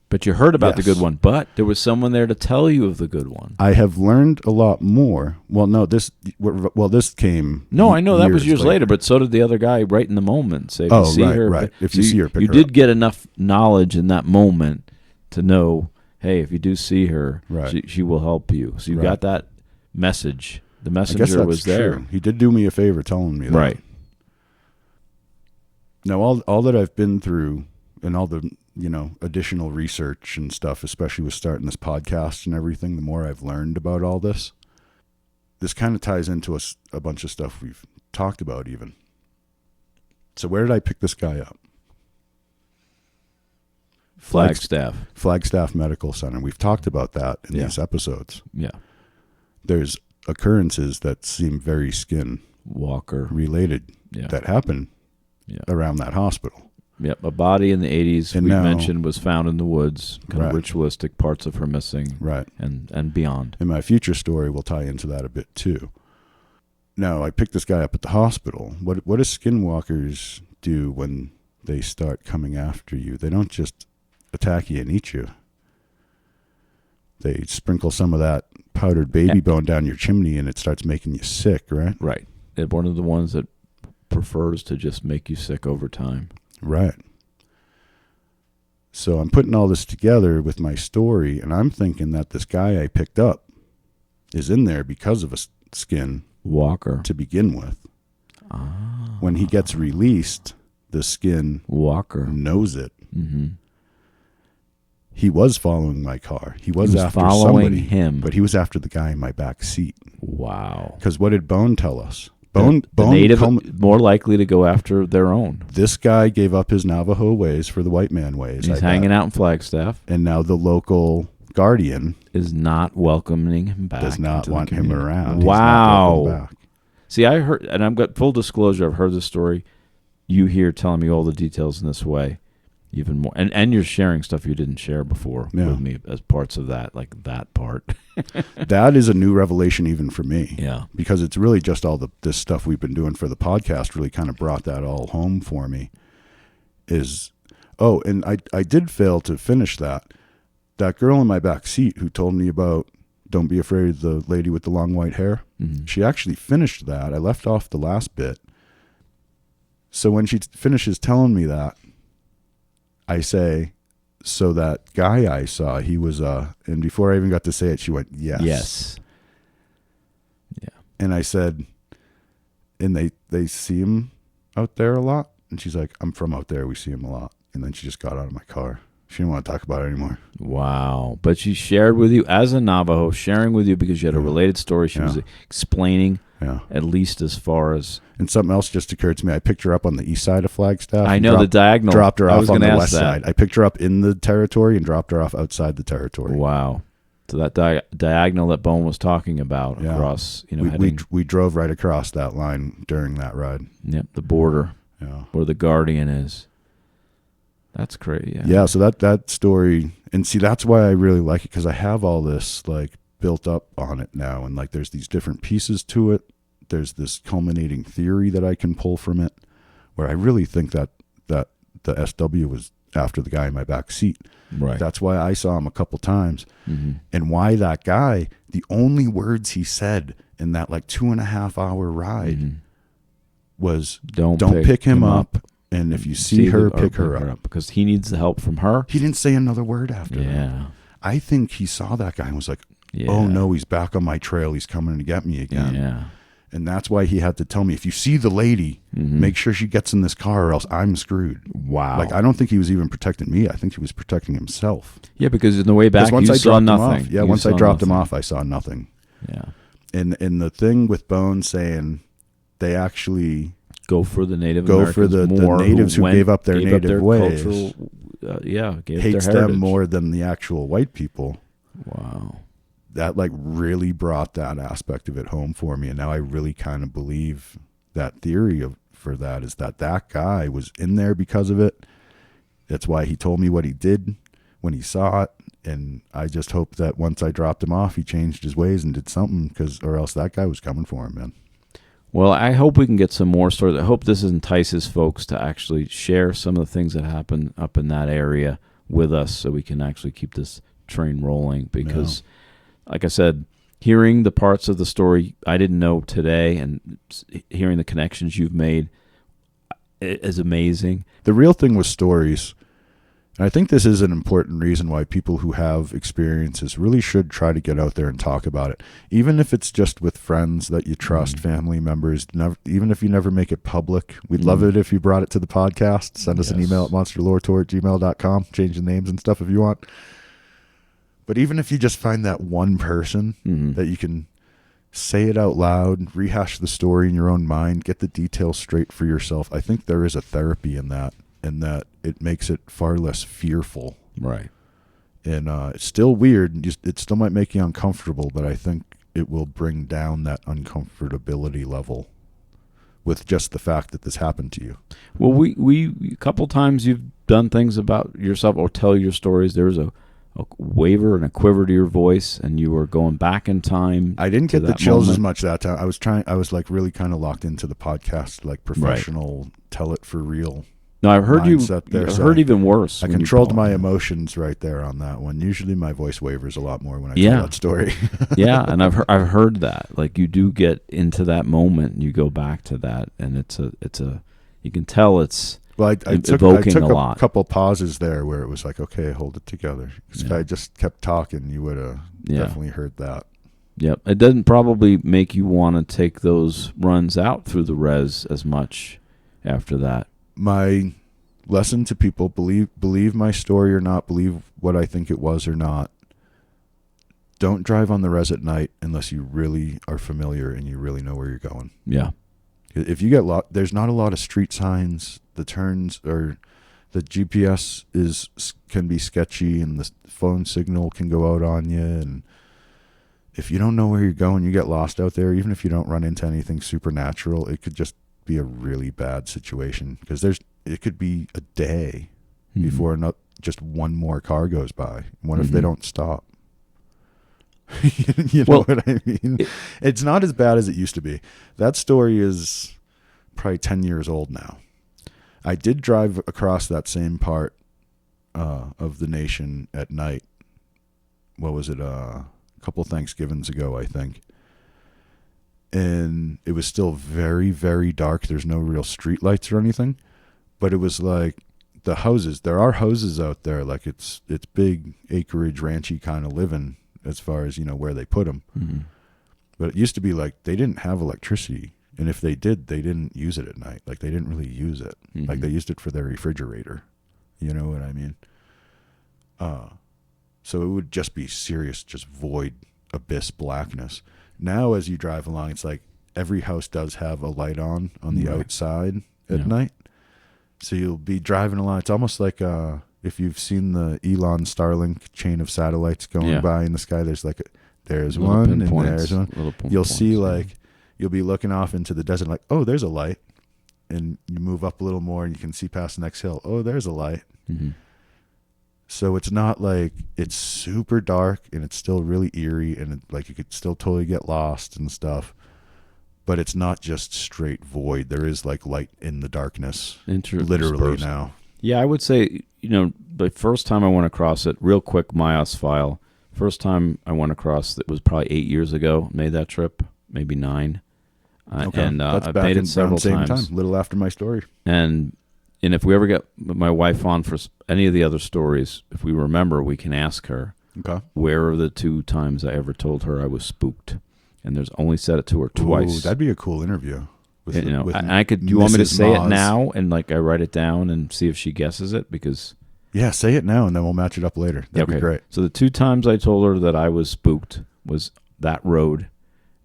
But you heard about the good one. But there was someone there to tell you of the good one. I have learned a lot more. Well, no, this came. No, I know that was years later, but so did the other guy right in the moment. Say, if right. If you see her, pick you her did up. Get enough knowledge in that moment to know, hey, if you do see her, Right. she will help you. So you got that message. The I guess messenger that's was there. true. He did do me a favor telling me that. Right. Now, all that I've been through and all the, additional research and stuff, especially with starting this podcast and everything, the more I've learned about all this kind of ties into a bunch of stuff we've talked about even. So where did I pick this guy up? Flagstaff Medical Center. We've talked about that in these episodes. Yeah. There's occurrences that seem very Skinwalker related that happen around that hospital. Yep, a body in the 80s And we now- mentioned was found in the woods, kind of Right. ritualistic parts of her missing, Right. and beyond. And my future story will tie into that a bit too. Now, I picked this guy up at the hospital. What do Skinwalkers do when they start coming after you? They don't just attack you and eat you. They sprinkle some of that powdered baby bone down your chimney and it starts making you sick, right? Right. They're one of the ones that prefers to just make you sick over time. Right. So I'm putting all this together with my story, and I'm thinking that this guy I picked up is in there because of a skin Walker. to begin with. When he gets released, the skin Walker. knows it. Mm-hmm. He was following my car. He was after following somebody, him. but he was after the guy in my back seat. Wow. Because what did Bone tell us? The native more likely to go after their own. This guy gave up his Navajo ways for the white man ways. He's hanging out in Flagstaff. And now the local guardian is not welcoming him back. Does not into the want him community. around. He's Wow. not welcome back. See, I heard, and I've got full disclosure, I've heard the story. You here telling me all the details in this way, even more. And you're sharing stuff you didn't share before with me as parts of that, like that part. That is a new revelation even for me. Yeah. Because it's really just all this stuff we've been doing for the podcast really kind of brought that all home for me. And I did fail to finish that. That girl in my back seat who told me about Don't Be Afraid of the Lady with the Long White Hair, she actually finished that. I left off the last bit. So when she finishes telling me that, I say, so that guy I saw, he was, and before I even got to say it, she went, yes. Yes. Yeah. And I said, and they see him out there a lot? And she's like, I'm from out there. We see him a lot. And then she just got out of my car. She didn't want to talk about it anymore. Wow. But she shared with you as a Navajo, sharing with you because you had a related story. She was explaining at least as far as... And something else just occurred to me. I picked her up on the east side of Flagstaff. I know the diagonal. Dropped her off on the west that. side. I picked her up in the territory and dropped her off outside the territory. Wow. So that diagonal that Bone was talking about across, we drove right across that line during that ride. Yep, the border where the guardian is. That's crazy. Yeah, so that story, and see, that's why I really like it, because I have all this like built up on it now, and like there's these different pieces to it. There's this culminating theory that I can pull from it, where I really think that the SW was after the guy in my back seat. Right. That's why I saw him a couple times, and why that guy, the only words he said in that like 2.5 hour ride was don't pick him up. And if you see her, pick her up. Because he needs the help from her. He didn't say another word after that. Yeah. I think he saw that guy and was like, oh no, he's back on my trail. He's coming to get me again. Yeah. And that's why he had to tell me, if you see the lady, make sure she gets in this car or else I'm screwed. Wow. Like, I don't think he was even protecting me. I think he was protecting himself. Yeah, because in the way back, you saw nothing. Once I dropped him off, I saw nothing. Yeah. And the thing with Bone saying they actually... Go for the Native Go Americans for the more, natives who gave up their native ways. Hates them more than the actual white people. Wow. That like really brought that aspect of it home for me. And now I really kind of believe that theory for that is that guy was in there because of it. That's why he told me what he did when he saw it. And I just hope that once I dropped him off, he changed his ways and did something, or else that guy was coming for him, man. Well, I hope we can get some more stories. I hope this entices folks to actually share some of the things that happen up in that area with us so we can actually keep this train rolling. Because, like I said, hearing the parts of the story I didn't know today and hearing the connections you've made is amazing. The real thing with stories And I think this is an important reason why people who have experiences really should try to get out there and talk about it. Even if it's just with friends that you trust, family members, even if you never make it public. We'd love it if you brought it to the podcast. Send us an email at monsterloretour@gmail.com. Change the names and stuff if you want. But even if you just find that one person that you can say it out loud, rehash the story in your own mind, get the details straight for yourself, I think there is a therapy in that. And that it makes it far less fearful. Right. And it's still weird. It still might make you uncomfortable, but I think it will bring down that uncomfortability level with just the fact that this happened to you. Well, we a couple times you've done things about yourself or tell your stories. There was a waver and a quiver to your voice, and you were going back in time. I didn't get the chills as much that time. I was like really kind of locked into the podcast, like professional, tell it for real. No, I've heard you. There, I heard even worse. I controlled my emotions right there on that one. Usually, my voice wavers a lot more when I tell that story. Yeah, and I've heard that. Like you do get into that moment, and you go back to that, and it's a. You can tell it's. Well, I took a couple pauses there where it was like, okay, hold it together. Because if I just kept talking, you would have definitely heard that. Yep, it doesn't probably make you want to take those runs out through the res as much after that. My lesson to people, believe my story or not, believe what I think it was or not. Don't drive on the res at night unless you really are familiar and you really know where you're going. Yeah. If you get lost, there's not a lot of street signs. The turns or the GPS can be sketchy, and the phone signal can go out on you. And if you don't know where you're going, you get lost out there. Even if you don't run into anything supernatural, it could just be a really bad situation, because it could be a day before just one more car goes by. What if they don't stop? You know what I mean? It's not as bad as it used to be. That story is probably 10 years old now. I did drive across that same part of the nation at night. What was it? A couple Thanksgivings ago, I think. And it was still very, very dark. There's no real street lights or anything. But it was like the houses. There are houses out there. Like it's big acreage, ranchy kind of living as far as, where they put them. Mm-hmm. But it used to be like they didn't have electricity. And if they did, they didn't use it at night. Like they didn't really use it. Mm-hmm. Like they used it for their refrigerator. You know what I mean? So it would just be serious, just void, abyss blackness. Now, as you drive along, it's like every house does have a light on the outside at night. So you'll be driving along. It's almost like if you've seen the Elon Starlink chain of satellites going by in the sky, there's one and there's one. You'll see you'll be looking off into the desert like, oh, there's a light. And you move up a little more and you can see past the next hill. Oh, there's a light. Mm-hmm. So it's not like it's super dark and it's still really eerie and you could still totally get lost and stuff. But it's not just straight void. There is light in the darkness, literally now. Yeah, I would say, the first time I went across it, real quick, Myos file. First time I went across it was probably 8 years ago. Made that trip, maybe 9. Okay. And that's I've made it several times. Time, a little after my story. And if we ever get my wife on for any of the other stories, if we remember, we can ask her. Okay. Where are the 2 times I ever told her I was spooked? And there's only said it to her twice. Ooh, that'd be a cool interview. Do you want me to say it now and I write it down and see if she guesses it? Because say it now and then we'll match it up later. That'd be great. So the 2 times I told her that I was spooked was that road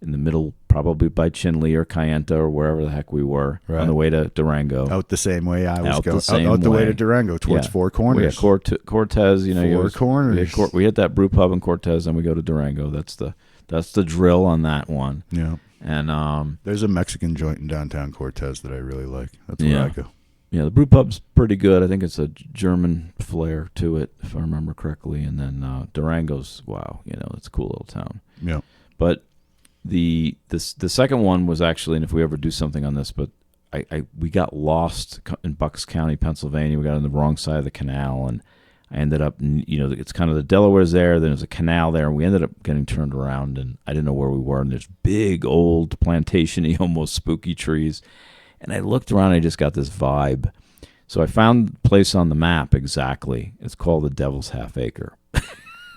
in the middle, probably by Chinle or Kayenta or wherever the heck we were, on the way to Durango. Out the same way I was going. Out the way to Durango towards Four Corners. We had Cortez. Four Corners. We hit that brew pub in Cortez, and we go to Durango. That's the drill on that one. Yeah. And there's a Mexican joint in downtown Cortez that I really like. That's where I go. Yeah, the brew pub's pretty good. I think it's a German flair to it, if I remember correctly. And then Durango's, it's a cool little town. Yeah. But the second one was actually, and if we ever do something on this, but we got lost in Bucks County, Pennsylvania. We got on the wrong side of the canal, and I ended up, it's kind of the Delaware's there, then there's a canal there, and we ended up getting turned around, and I didn't know where we were, and there's big, old, plantation-y, almost spooky trees, and I looked around, and I just got this vibe. So I found the place on the map exactly. It's called the Devil's Half Acre.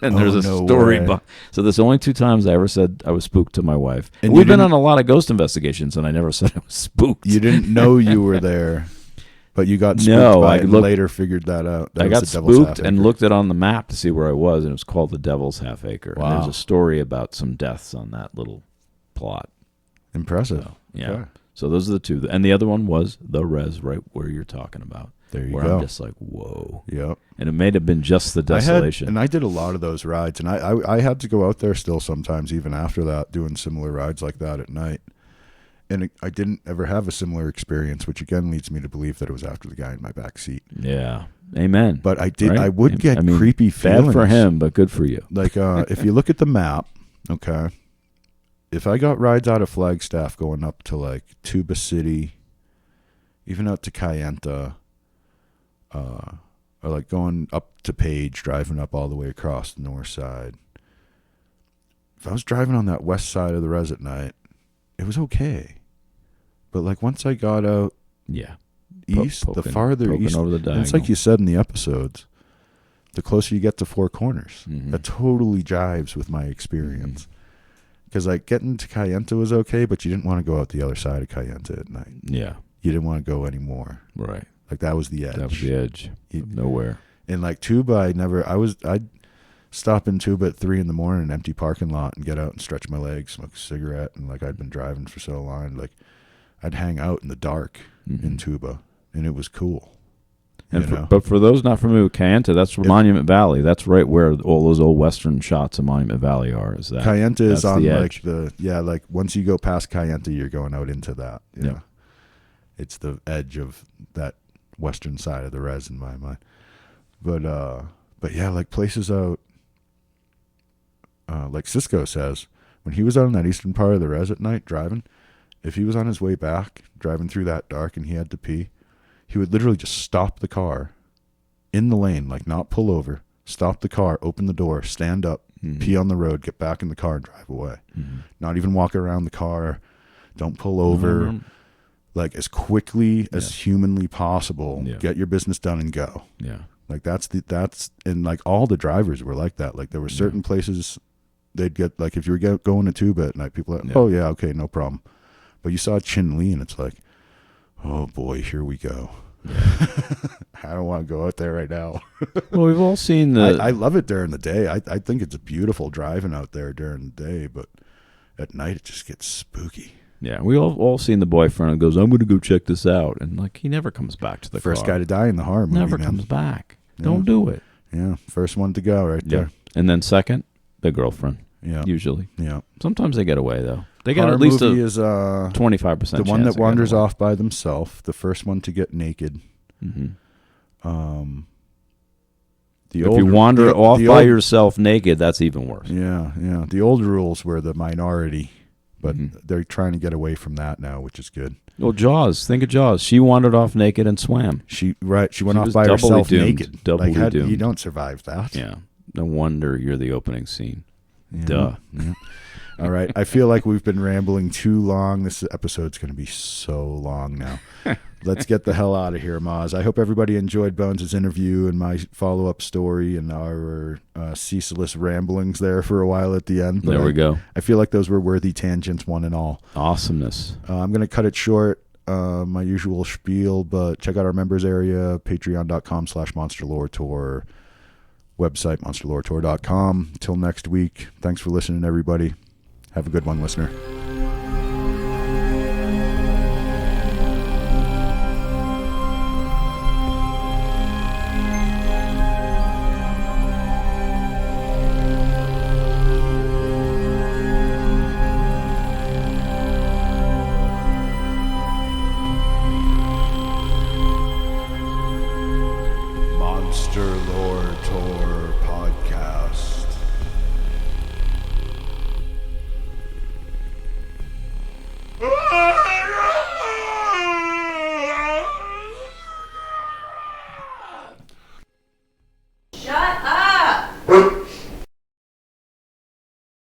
And there's a story. So there's only 2 times I ever said I was spooked to my wife. And we've been on a lot of ghost investigations, and I never said I was spooked. You didn't know you were there, but you got spooked by it and later figured that out. I got spooked and looked it on the map to see where I was, and it was called the Devil's Half Acre. Wow. And there's a story about some deaths on that little plot. Impressive. So, yeah. Okay. So those are the 2. And the other one was the res, right where you're talking about. There you where go. I'm just like, whoa. Yep. And it may have been just the desolation. I did a lot of those rides, and I had to go out there still sometimes, even after that, doing similar rides like that at night. And I didn't ever have a similar experience, which again leads me to believe that it was after the guy in my back seat. Yeah. Amen. But I did. Right? I would get creepy feelings. Bad for him, but good for you. Like if you look at the map, okay, if I got rides out of Flagstaff going up to like Tuba City, even out to Kayenta, or like going up to Page, driving up all the way across the north side. If I was driving on that west side of the res at night, it was okay. But like once I got out east, the farther east, over the it's like you said in the episodes, the closer you get to Four Corners. Mm-hmm. That totally jives with my experience. Because like getting to Kayenta was okay, but you didn't want to go out the other side of Kayenta at night. Yeah. You didn't want to go anymore. Right. Like that was the edge. That was the edge. Nowhere. And like Tuba, I'd stop in Tuba at 3 a.m, an empty parking lot, and get out and stretch my legs, smoke a cigarette, and like I'd been driving for so long, like I'd hang out in the dark in Tuba, and it was cool. But for those not familiar with Kayenta, that's Monument Valley. That's right where all those old western shots of Monument Valley are. Is that Kayenta is on like like once you go past Kayenta, you're going out into that. Yeah. It's the edge of that western side of the res in my mind. But yeah, like places out, like Cisco says, when he was out in that eastern part of the res at night driving, if he was on his way back driving through that dark and he had to pee, he would literally just stop the car in the lane, like not pull over, stop the car, open the door, stand up, pee on the road, get back in the car and drive away. Not even walk around the car, don't pull over. Like as quickly as humanly possible, get your business done and go. Yeah. Like that's and like all the drivers were like that. Like there were certain places they'd get, like if you were going to Tuba at night, people are like, oh yeah, okay, no problem. But you saw Chin Lee and it's like, oh boy, here we go. I don't want to go out there right now. Well, we've all seen I love it during the day. I think it's a beautiful driving out there during the day, but at night it just gets spooky. Yeah, we all seen the boyfriend who goes, I'm going to go check this out. And like he never comes back to the first guy to die in the horror movie. Never comes back. Yeah. Don't do it. Yeah, first one to go right there. And then second, the girlfriend. Yeah. Usually. Yeah. Sometimes they get away though. They get horror at least movie is 25%. The one that wanders off by themselves, the first one to get naked. Mm-hmm. If you wander off by yourself naked, that's even worse. Yeah, yeah. The old rules were the minority, but they're trying to get away from that now, which is good. Well, Jaws. Think of Jaws. She wandered off naked and swam. She went off by herself naked. Doubly doomed. You don't survive that. Yeah. No wonder you're the opening scene. Yeah. Duh. Yeah. All right. I feel like we've been rambling too long. This episode's going to be so long now. Let's get the hell out of here, Maz. I hope everybody enjoyed Bones' interview and my follow-up story and our ceaseless ramblings there for a while at the end. But there we go. I feel like those were worthy tangents, one and all. Awesomeness. I'm going to cut it short, my usual spiel, but check out our members area, patreon.com/monsterloretour, website, monsterloretour.com. Till next week, thanks for listening, everybody. Have a good one, listener. Monster Lore Tour Podcast.